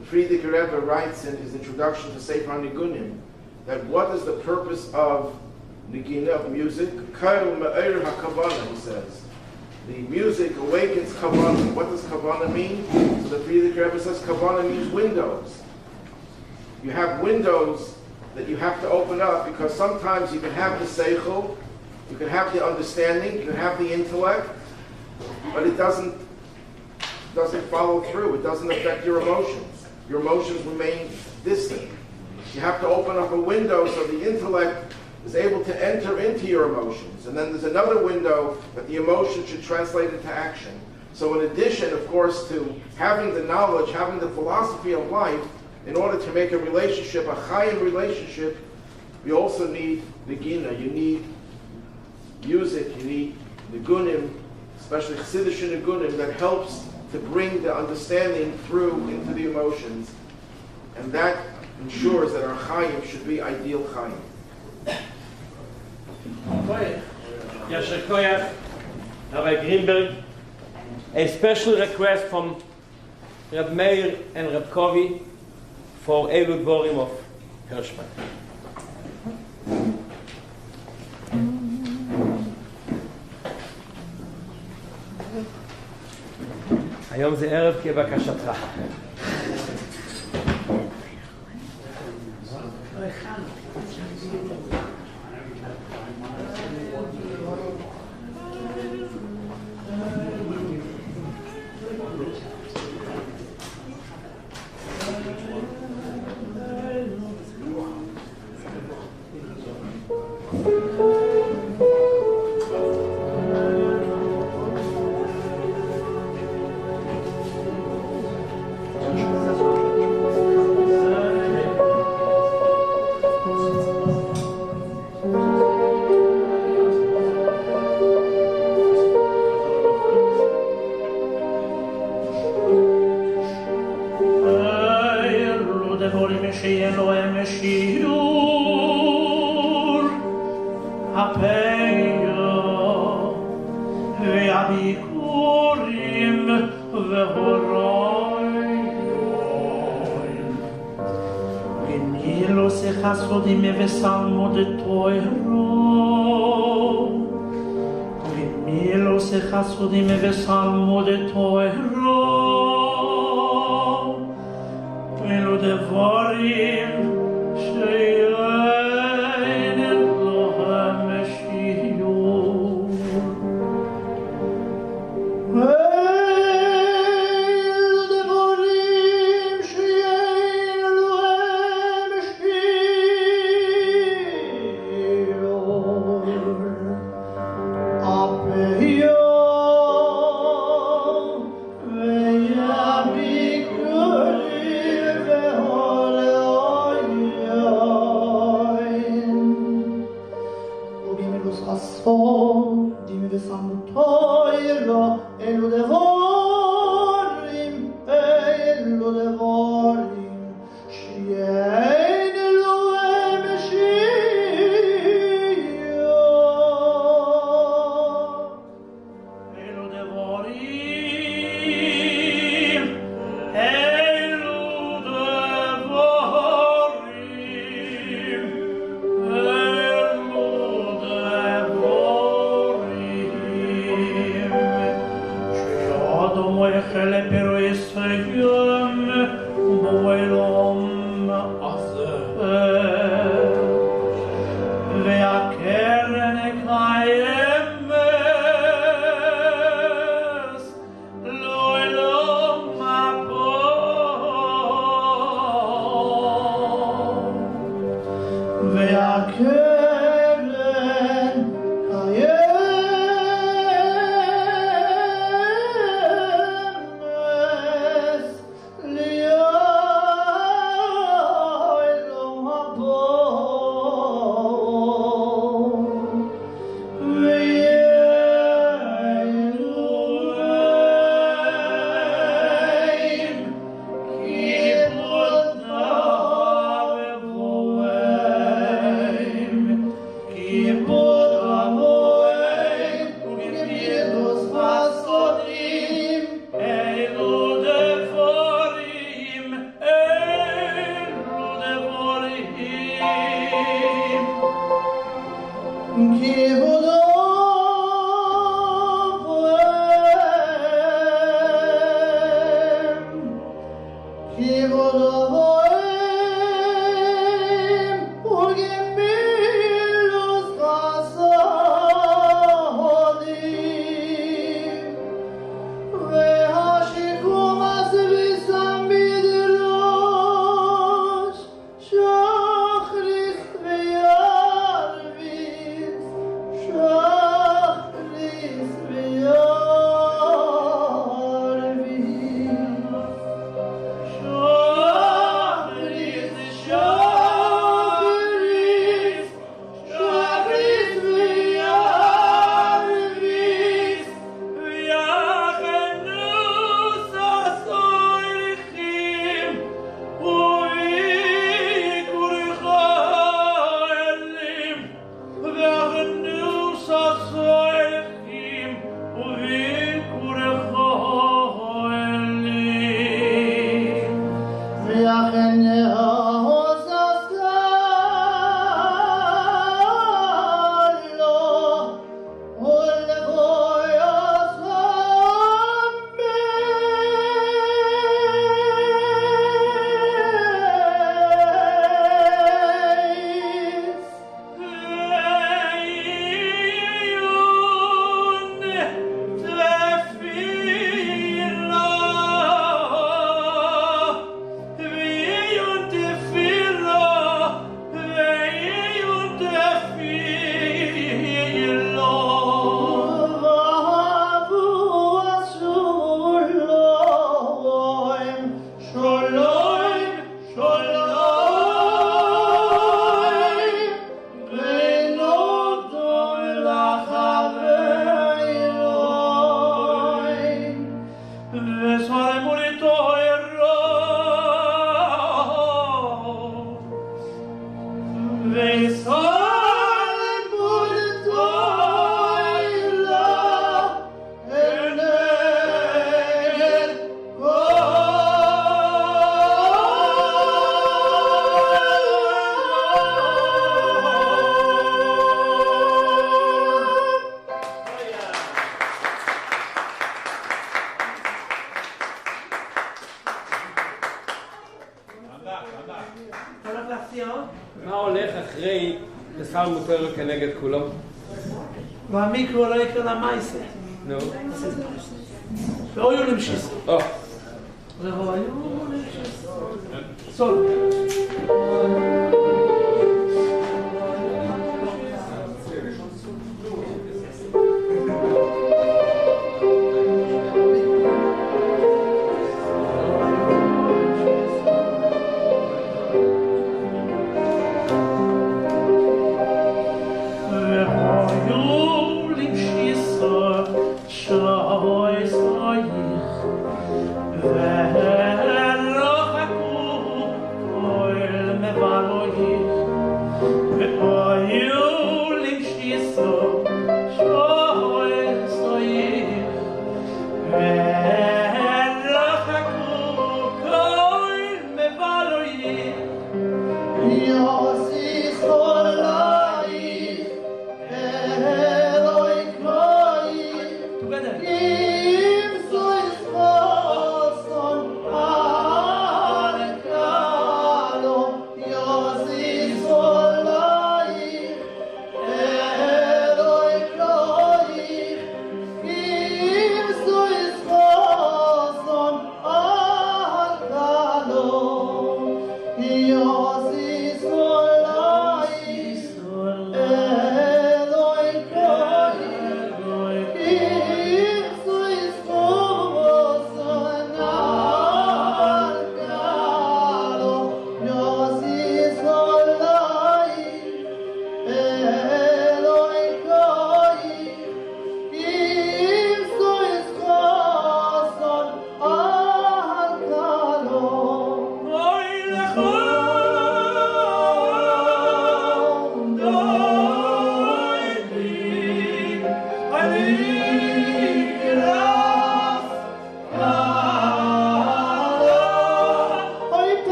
The Friedrich Rebbe writes in his introduction to Sefer HaNigunim that what is the purpose of Nigina, of music? Kail me'er ha'kavana, he says. The music awakens kavana. What does kavana mean? So the Friedrich Rebbe says kavana means windows. You have windows that you have to open up because sometimes you can have the seichel, you can have the understanding, you can have the intellect, but it doesn't follow through. It doesn't affect your emotions. Your emotions remain distant. You have to open up a window so the intellect is able to enter into your emotions. And then there's another window that the emotion should translate into action. So in addition, of course, to having the knowledge, having the philosophy of life, in order to make a relationship, a chayim relationship, you also need nigina. You need music, you need nigunim, especially CHASIDISHE nigunim, that helps to bring the understanding through into the emotions. And that ensures that our chayim should be ideal chayim. Yasher Koyach, Rabbi Greenberg, a special request from Reb Meir and Reb Kovi for Elu Dvorim of Hirschman. היום זה ערב כבקשתך. דבורים שאין להם שיעור, הפיות והביקורים והרועים, ונילוס חסודים ושלמוד תוירו, ונילוס חסודים ושלמוד תוירו, אלו דברים שאין להם שיעור. אלו דברים שאין להם שיעור. הפיות dim vesamutoiro elu devorim shein elohem shio elu devorim חלה פרויס היום בוילום הזה והקרן קיימס לעולם הבא והקרן מה הולך אחרי פסל מותר כנגד כולו? והמיקרו לא יקרא למייסה. נו. ואויו למשיסו. ואויו למשיסו. סול.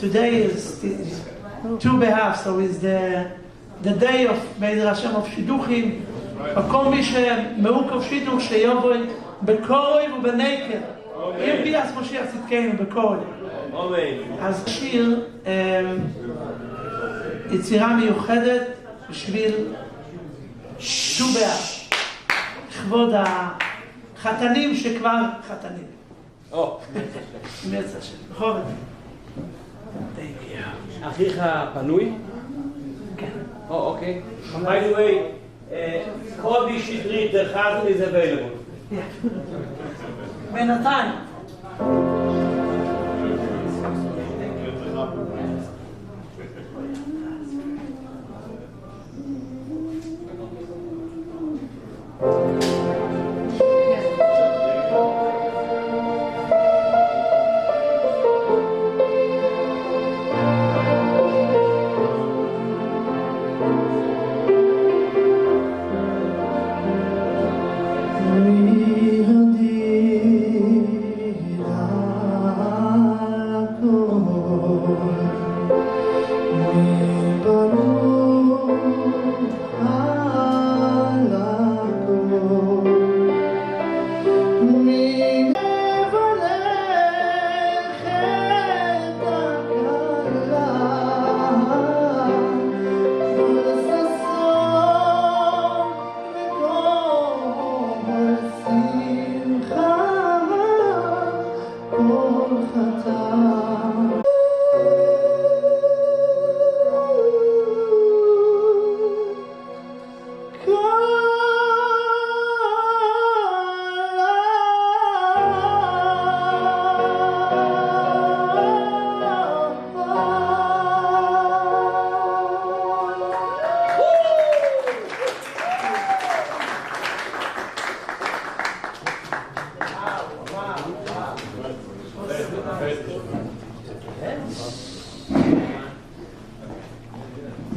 Today is two behalf, so is the day of Be'ez Hashem of Shiduchim. כל מי שמעוקב שידוך שיבוא בקורוי ובנקר. אם ביאס משיח צדקנו בקורוי. אז שיר יצירה מיוחדת בשביל ט"ו באב. לכבוד החתנים שכבר חתנים. עם יצא השם. בכבוד. אחיך פנוי? כן. אוקיי. By the way, Kobi Shidrit, the husband is available. Yeah. Beinatayim.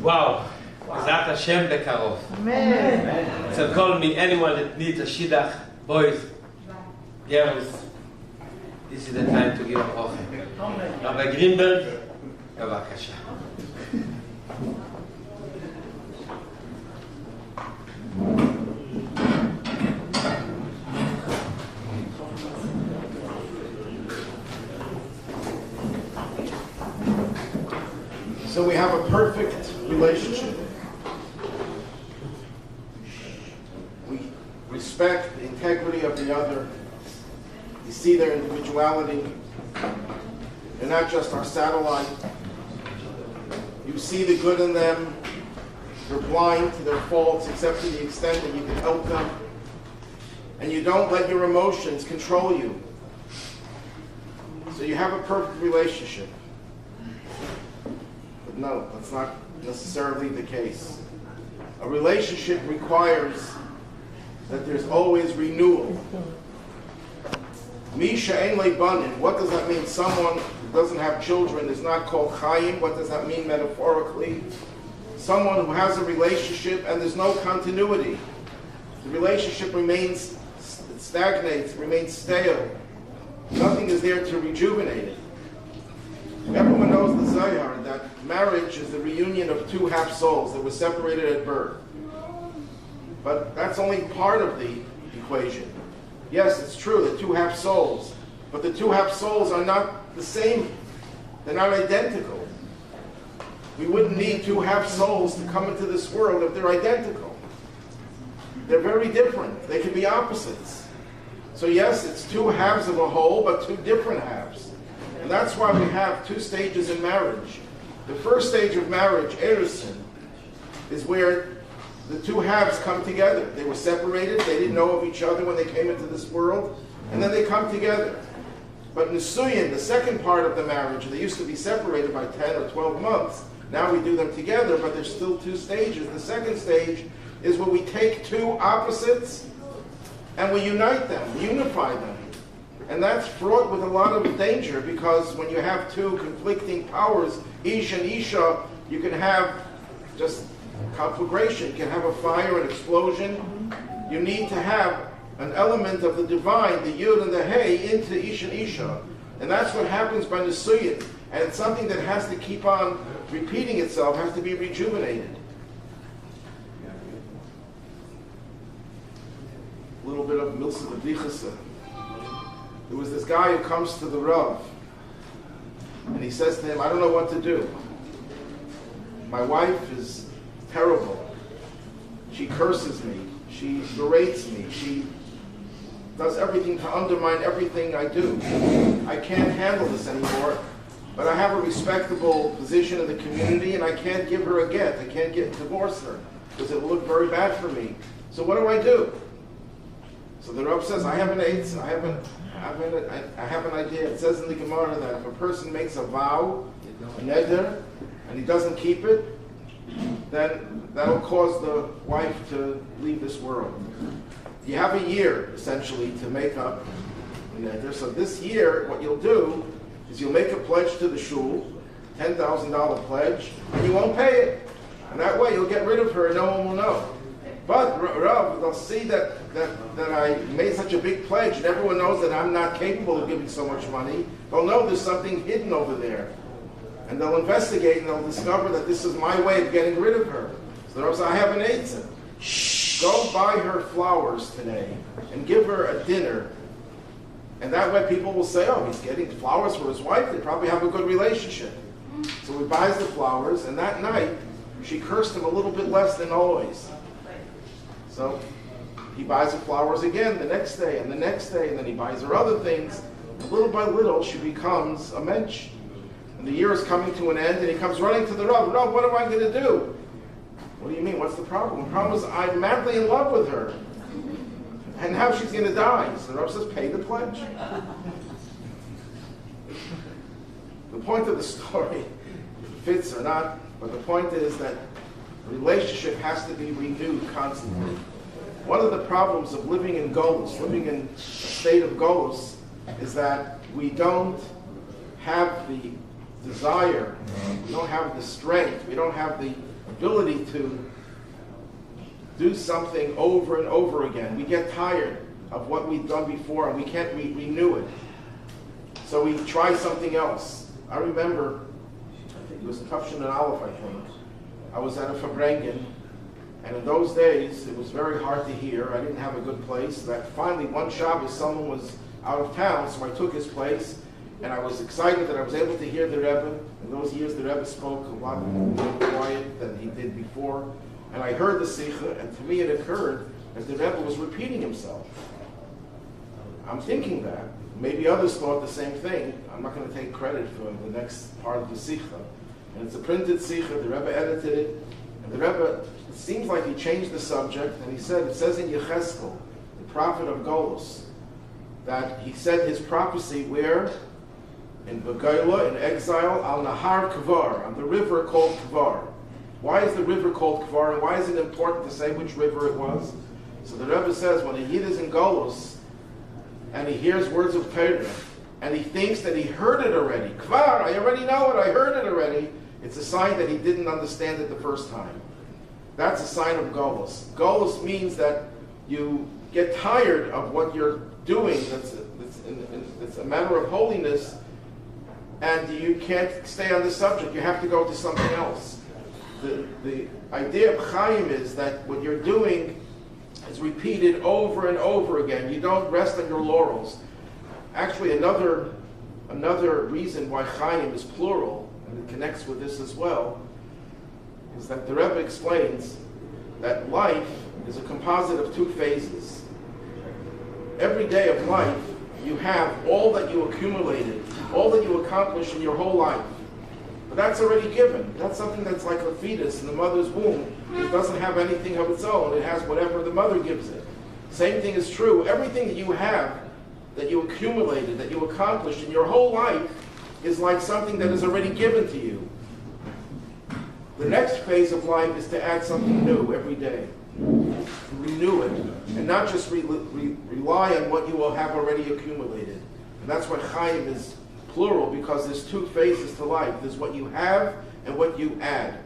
Wow, Bezat Hashem בקרוב. So call me anyone that needs a shidduch, boys, girls. This is the time to give them ochel. Rabbi Greenberg, בבקשה. So we have a perfect relationship. We respect the integrity of the other. We see their individuality. They're not just our satellite. You see the good in them. You're blind to their faults except to the extent that you can help them. And you don't let your emotions control you. So you have a perfect relationship. But no, that's not necessarily the case. A relationship requires that there's always renewal. Misha ein lebanim. What does that mean? Someone who doesn't have children is not called chayim. What does that mean metaphorically? Someone who has a relationship and there's no continuity. The relationship remains, it stagnates, remains stale. Nothing is there to rejuvenate it. Everyone knows the Zohar, that marriage is the reunion of two half souls that were separated at birth. But that's only part of the equation. Yes, it's true, the two half souls, but the two half souls are not the same. They're not identical. We wouldn't need two half souls to come into this world if they're identical. They're very different. They can be opposites. So yes, it's two halves of a whole, but two different halves. And that's why we have two stages in marriage. The first stage of marriage, Erusin, is where the two halves come together. They were separated, they didn't know of each other when they came into this world, and then they come together. But Nisuyin, the second part of the marriage, they used to be separated by 10 or 12 months. Now we do them together, but there's still two stages. The second stage is where we take two opposites and we unite them, we unify them. And that's fraught with a lot of danger, because when you have two conflicting powers, Ish and Isha, you can have just conflagration, you can have a fire, an explosion. You need to have an element of the divine, the Yud and the Hey, into Ish and Isha. And that's what happens by Nisuyin. And it's something that has to keep on repeating itself, has to be rejuvenated. A little bit of Milsa B'Dichasa. There was this guy who comes to the Rav, and he says to him, I don't know what to do. My wife is terrible. She curses me. She berates me. She does everything to undermine everything I do. I can't handle this anymore, but I have a respectable position in the community, and I can't give her a get. I can't divorce her, because it will look very bad for me. So what do I do? So the Rav says, I have an eitzah, I have an idea. It says in the Gemara that if a person makes a vow, a neder, and he doesn't keep it, then that'll cause the wife to leave this world. You have a year, essentially, to make up a neder. So this year, what you'll do is you'll make a pledge to the shul, $10,000 pledge, and you won't pay it. And that way you'll get rid of her and no one will know. But Rav, they'll see that I made such a big pledge and everyone knows that I'm not capable of giving so much money. They'll know there's something hidden over there. And they'll investigate and they'll discover that this is my way of getting rid of her. So the Rav says, I have an eitzah. Go buy her flowers today and give her a dinner. And that way people will say, oh, he's getting flowers for his wife. They probably have a good relationship. So he buys the flowers, and that night, she cursed him a little bit less than always. So he buys the flowers again the next day, and the next day, and then he buys her other things. And little by little, she becomes a mensch. And the year is coming to an end, and he comes running to the Rav. Rav, what am I going to do? What do you mean? What's the problem? The problem is I'm madly in love with her. And now she's going to die. So the Rav says, pay the pledge. The point of the story, fits or not, but the point is that the relationship has to be renewed constantly. One of the problems of living in Golus, living in a state of Golus, is that we don't have the desire, we don't have the strength, we don't have the ability to do something over and over again. We get tired of what we've done before and we can't renew it. So we try something else. I remember, it was Tufshin and Aleph, I think. I was at a Farbrengen, and in those days, it was very hard to hear. I didn't have a good place. That finally, one Shabbos, someone was out of town, so I took his place, and I was excited that I was able to hear the Rebbe. In those years, the Rebbe spoke a lot more quiet than he did before. And I heard the Sikha, and to me it occurred as the Rebbe was repeating himself. I'm thinking that. Maybe others thought the same thing. I'm not going to take credit for the next part of the Sikha. And it's a printed Sikha, the Rebbe edited it, and the Rebbe, it seems like he changed the subject, and he said, it says in Yecheskel, the prophet of Golus, that he said his prophecy where? In Begaila, in exile, al Nahar Kvar, on the river called Kvar. Why is the river called Kvar, and why is it important to say which river it was? So the Rebbe says, when a Yid is in Golus, and he hears words of Torah, and he thinks that he heard it already, Kvar, I already know it, I heard it already, it's a sign that he didn't understand it the first time. That's a sign of Golus. Golus means that you get tired of what you're doing, it's a matter of holiness, and you can't stay on the subject, you have to go to something else. The idea of Chaim is that what you're doing is repeated over and over again. You don't rest on your laurels. Actually, another reason why Chaim is plural, and it connects with this as well, is that the Rebbe explains that life is a composite of two phases. Every day of life, you have all that you accumulated, all that you accomplished in your whole life. But that's already given. That's something that's like a fetus in the mother's womb. It doesn't have anything of its own. It has whatever the mother gives it. Same thing is true. Everything that you have, that you accumulated, that you accomplished in your whole life is like something that is already given to you. The next phase of life is to add something new every day. Renew it. And not just rely on what you will have already accumulated. And that's why Chaim is plural, because there's two phases to life. There's what you have and what you add.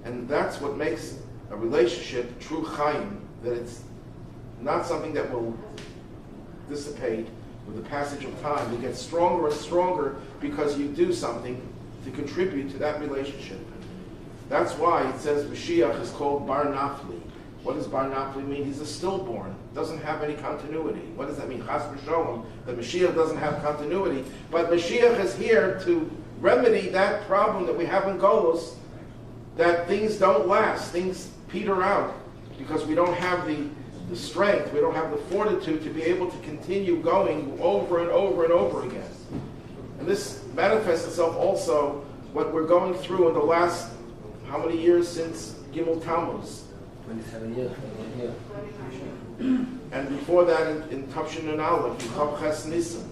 And that's what makes a relationship true Chaim, that it's not something that will dissipate with the passage of time. It gets stronger and stronger because you do something to contribute to that relationship. That's why it says Mashiach is called Bar Nafli. What does Bar Nafli mean? He's a stillborn. Doesn't have any continuity. What does that mean? Chas v'sholom. That Mashiach doesn't have continuity. But Mashiach is here to remedy that problem that we have in Golus, that things don't last. Things peter out because we don't have the strength, we don't have the fortitude to be able to continue going over and over and over again. And this manifests itself also what we're going through in the last, how many years since Gimel Tammuz? 27 years. and before that in Tavshin and Aleph, in Chav Ches Nisan.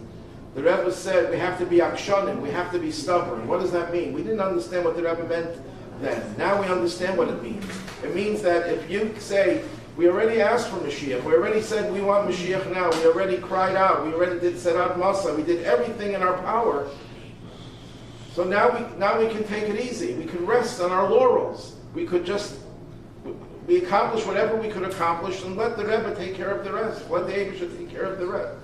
The Rebbe said we have to be akshonim, we have to be stubborn. What does that mean? We didn't understand what the Rebbe meant then. Now we understand what it means. It means that if you say, we already asked for Mashiach, we already said we want Mashiach now, we already cried out, we already did Sedat Masa, we did everything in our power. So now we can take it easy. We can rest on our laurels. We accomplished whatever we could accomplish and let the Rebbe take care of the rest. Let the Eibusha take care of the rest.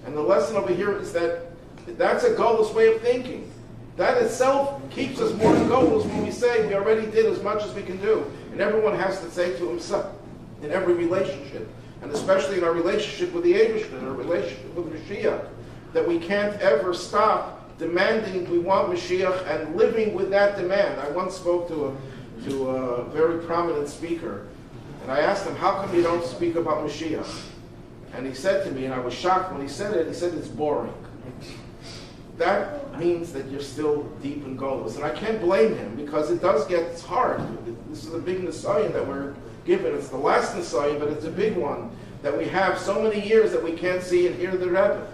And the lesson over here is that that's a goalless way of thinking. That itself keeps us more in goals when we say we already did as much as we can do. And everyone has to say to himself in every relationship, and especially in our relationship with the Eibusha, in our relationship with Mashiach, that we can't ever stop demanding we want Mashiach and living with that demand. I once spoke to a very prominent speaker, and I asked him, how come you don't speak about Mashiach? And he said to me, and I was shocked when he said it, he said it's boring. That means that you're still deep in goals. And I can't blame him, because it does get hard. This is a big Nisayan that we're given. It's the last Nisayan, but it's a big one, that we have so many years that we can't see and hear the Rebbe,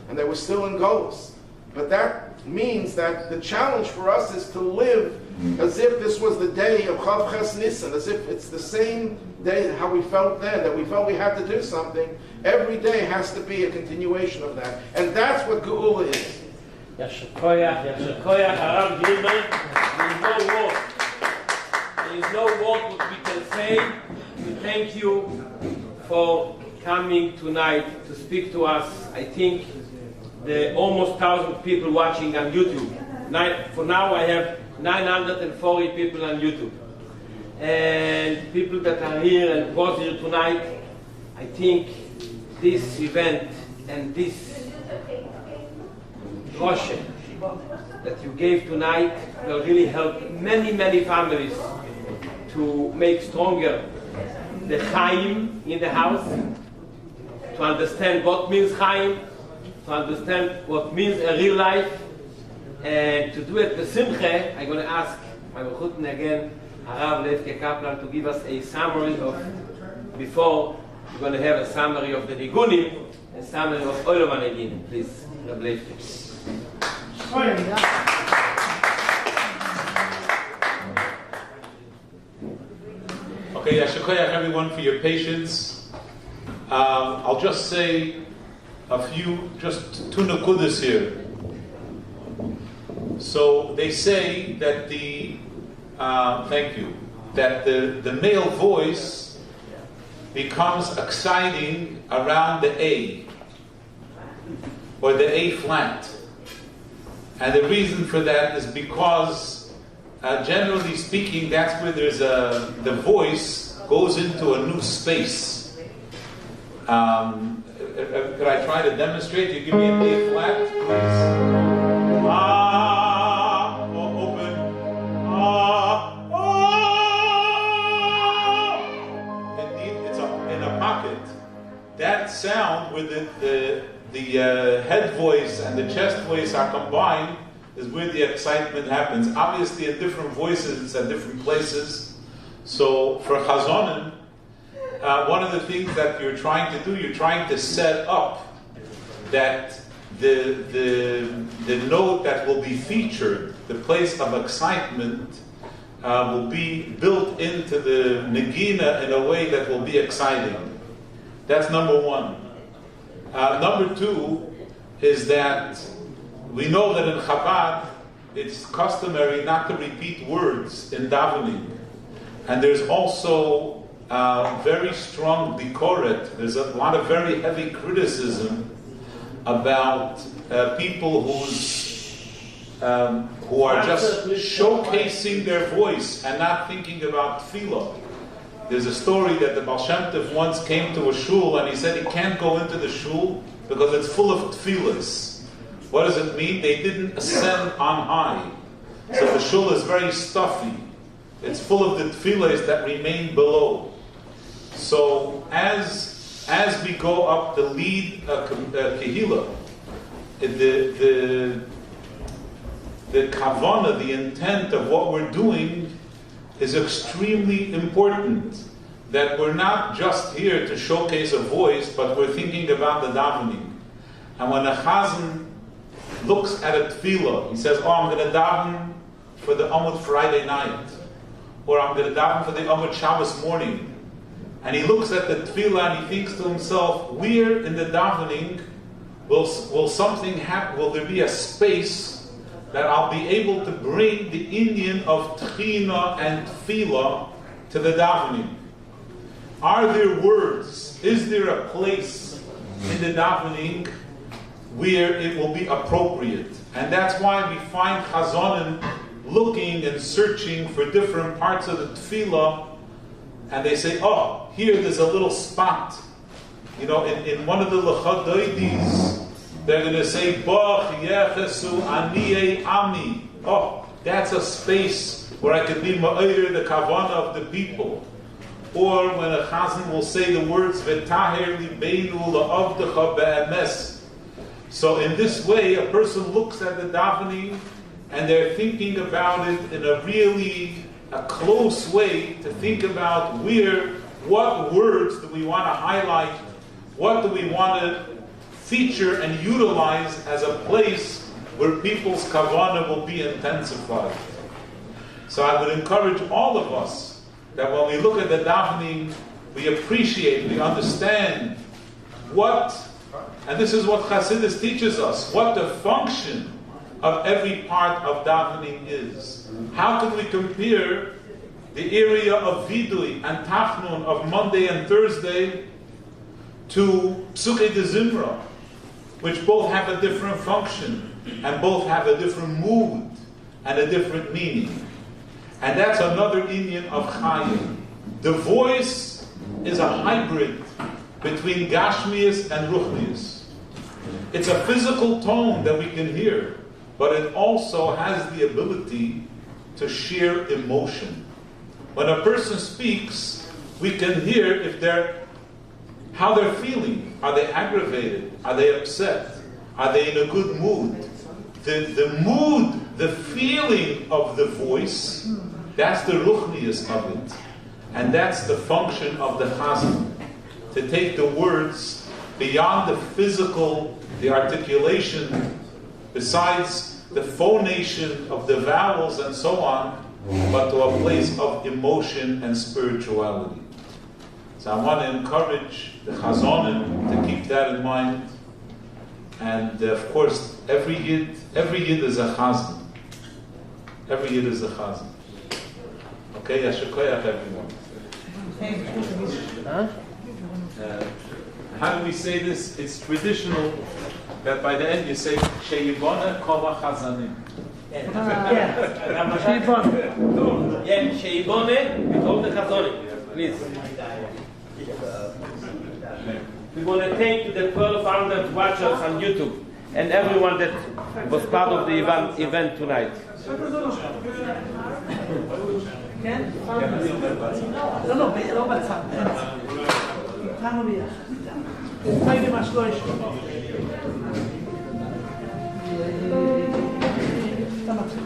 and that we're still in goals. But that means that the challenge for us is to live as if this was the day of Chav Ches Nisan, as if it's the same day how we felt then, that we felt we had to do something. Every day has to be a continuation of that. And that's what Geula is. Yasher Koyach, Harav Gilman. There is no word what we can say. We thank you for coming tonight to speak to us. I think the almost 1,000 people watching on YouTube. For now I have 940 people on YouTube. And people that are here and was here tonight, I think this event and this Rosh that you gave tonight will really help many, many families to make stronger the Chaim in the house, to understand what means Chaim, to understand what means a real life, and to do it besimche. I'm going to ask my Mechuten again, Harav Levke Kaplan, to give us a summary of, before we're going to have a summary of the Nigunim, a summary of Olam HaNeginim. Please, Rav Levke. Okay, Yashikoyach everyone for your patience. I'll just say a few, just two nakudas here. So they say that that the male voice becomes exciting around the A, or the A flat. And the reason for that is because, generally speaking, that's where the voice goes into a new space. Could I try to demonstrate? You give me an A flat, please. Open. Indeed, it's in a pocket. That sound with the head voice and the chest voice are combined is where the excitement happens. Obviously, at different voices, it's at different places. So for Chazonim, one of the things that you're trying to do, you're trying to set up that the note that will be featured, the place of excitement, will be built into the Negina in a way that will be exciting. That's number one. Number two is that we know that in Chabad it's customary not to repeat words in davening, and there's also very strong bikoret. There's a lot of very heavy criticism about people who are just showcasing their voice and not thinking about tefillah. There's a story that the Baal Shem Tov once came to a shul and he said he can't go into the shul because it's full of tefillahs. What does it mean? They didn't ascend on high. So the shul is very stuffy. It's full of the tefillahs that remain below. So as we go up the lead kehillah, the kavana, the intent of what we're doing is extremely important. that we're not just here to showcase a voice, but we're thinking about the davening. And when a chazan looks at a tefillah, he says, oh, I'm going to daven for the Amud Friday night, or I'm going to daven for the Amud Shabbos morning. And he looks at the tefillah and he thinks to himself, where in the davening will something happen? Will there be a space that I'll be able to bring the Indian of tchina and tefillah to the davening? Are there words? Is there a place in the davening where it will be appropriate? And that's why we find chazonim looking and searching for different parts of the tefillah, and they say, oh, here there's a little spot. You know, in one of the lechadoidis, they're going to say, Bach yechesu aniyei ami. Oh, that's a space where I can be ma'ir, the kavanah of the people. Or when a chazan will say the words, V'taher libeinu la'avdecha be'emes. So in this way, a person looks at the davening and they're thinking about it in a really close way, to think about what words do we want to highlight, what do we want to feature and utilize as a place where people's kavanah will be intensified. So I would encourage all of us that when we look at the davening, we appreciate, we understand and this is what Chassidus teaches us, what the function of every part of davening is. How can we compare the area of vidui and tachnun of Monday and Thursday to Psukei de Zimra, which both have a different function and both have a different mood and a different meaning? And that's another Indian of Chayim. The voice is a hybrid between Gashmius and Ruchnius. It's a physical tone that we can hear, but it also has the ability to share emotion. When a person speaks, we can hear how they're feeling. Are they aggravated? Are they upset? Are they in a good mood? The mood, the feeling of the voice, that's the ruchnius of it. And that's the function of the chazan, to take the words beyond the physical, the articulation, besides the phonation of the vowels and so on, but to a place of emotion and spirituality. So I want to encourage the chazonim to keep that in mind. And of course, every yid is a chazan. Every yid is a chazan. Okay, yashakoyach everyone. How do we say this? It's traditional that by the end you say Sheyibona Kol HaChazanim. Sheyibone with all the chazonim. Please. We want to thank to the 1,200 watchers on YouTube and everyone that was part of the event tonight. לא בצד. איתנו ביחד. תגיד מה שלא יש. אתה מתחיל.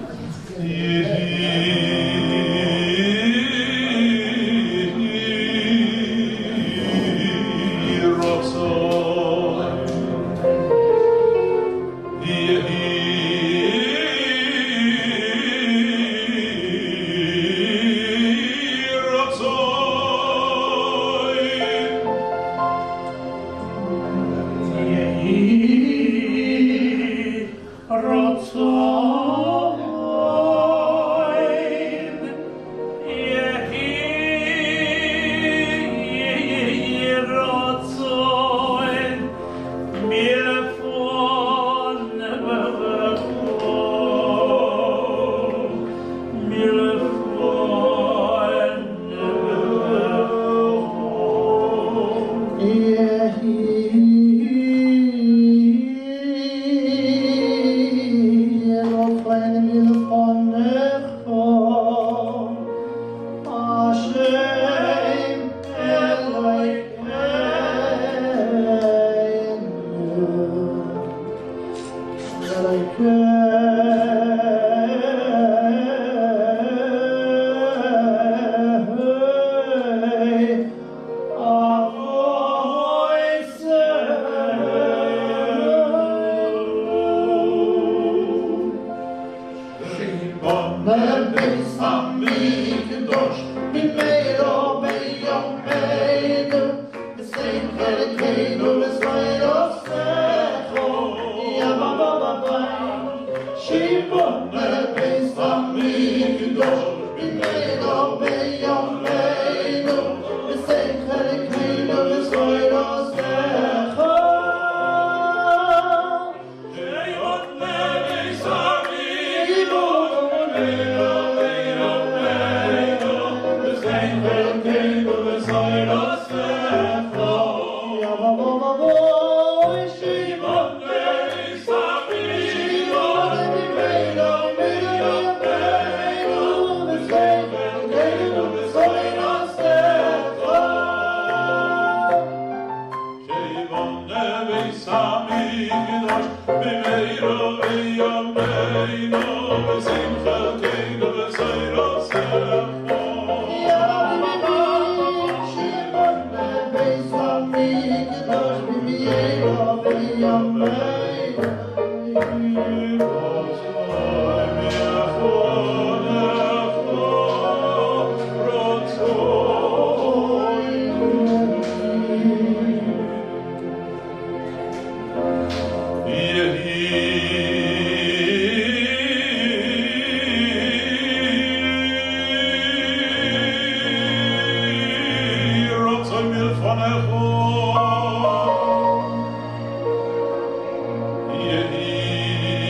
Yehi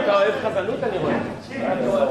אתה אוהב חזנות, אני רואה.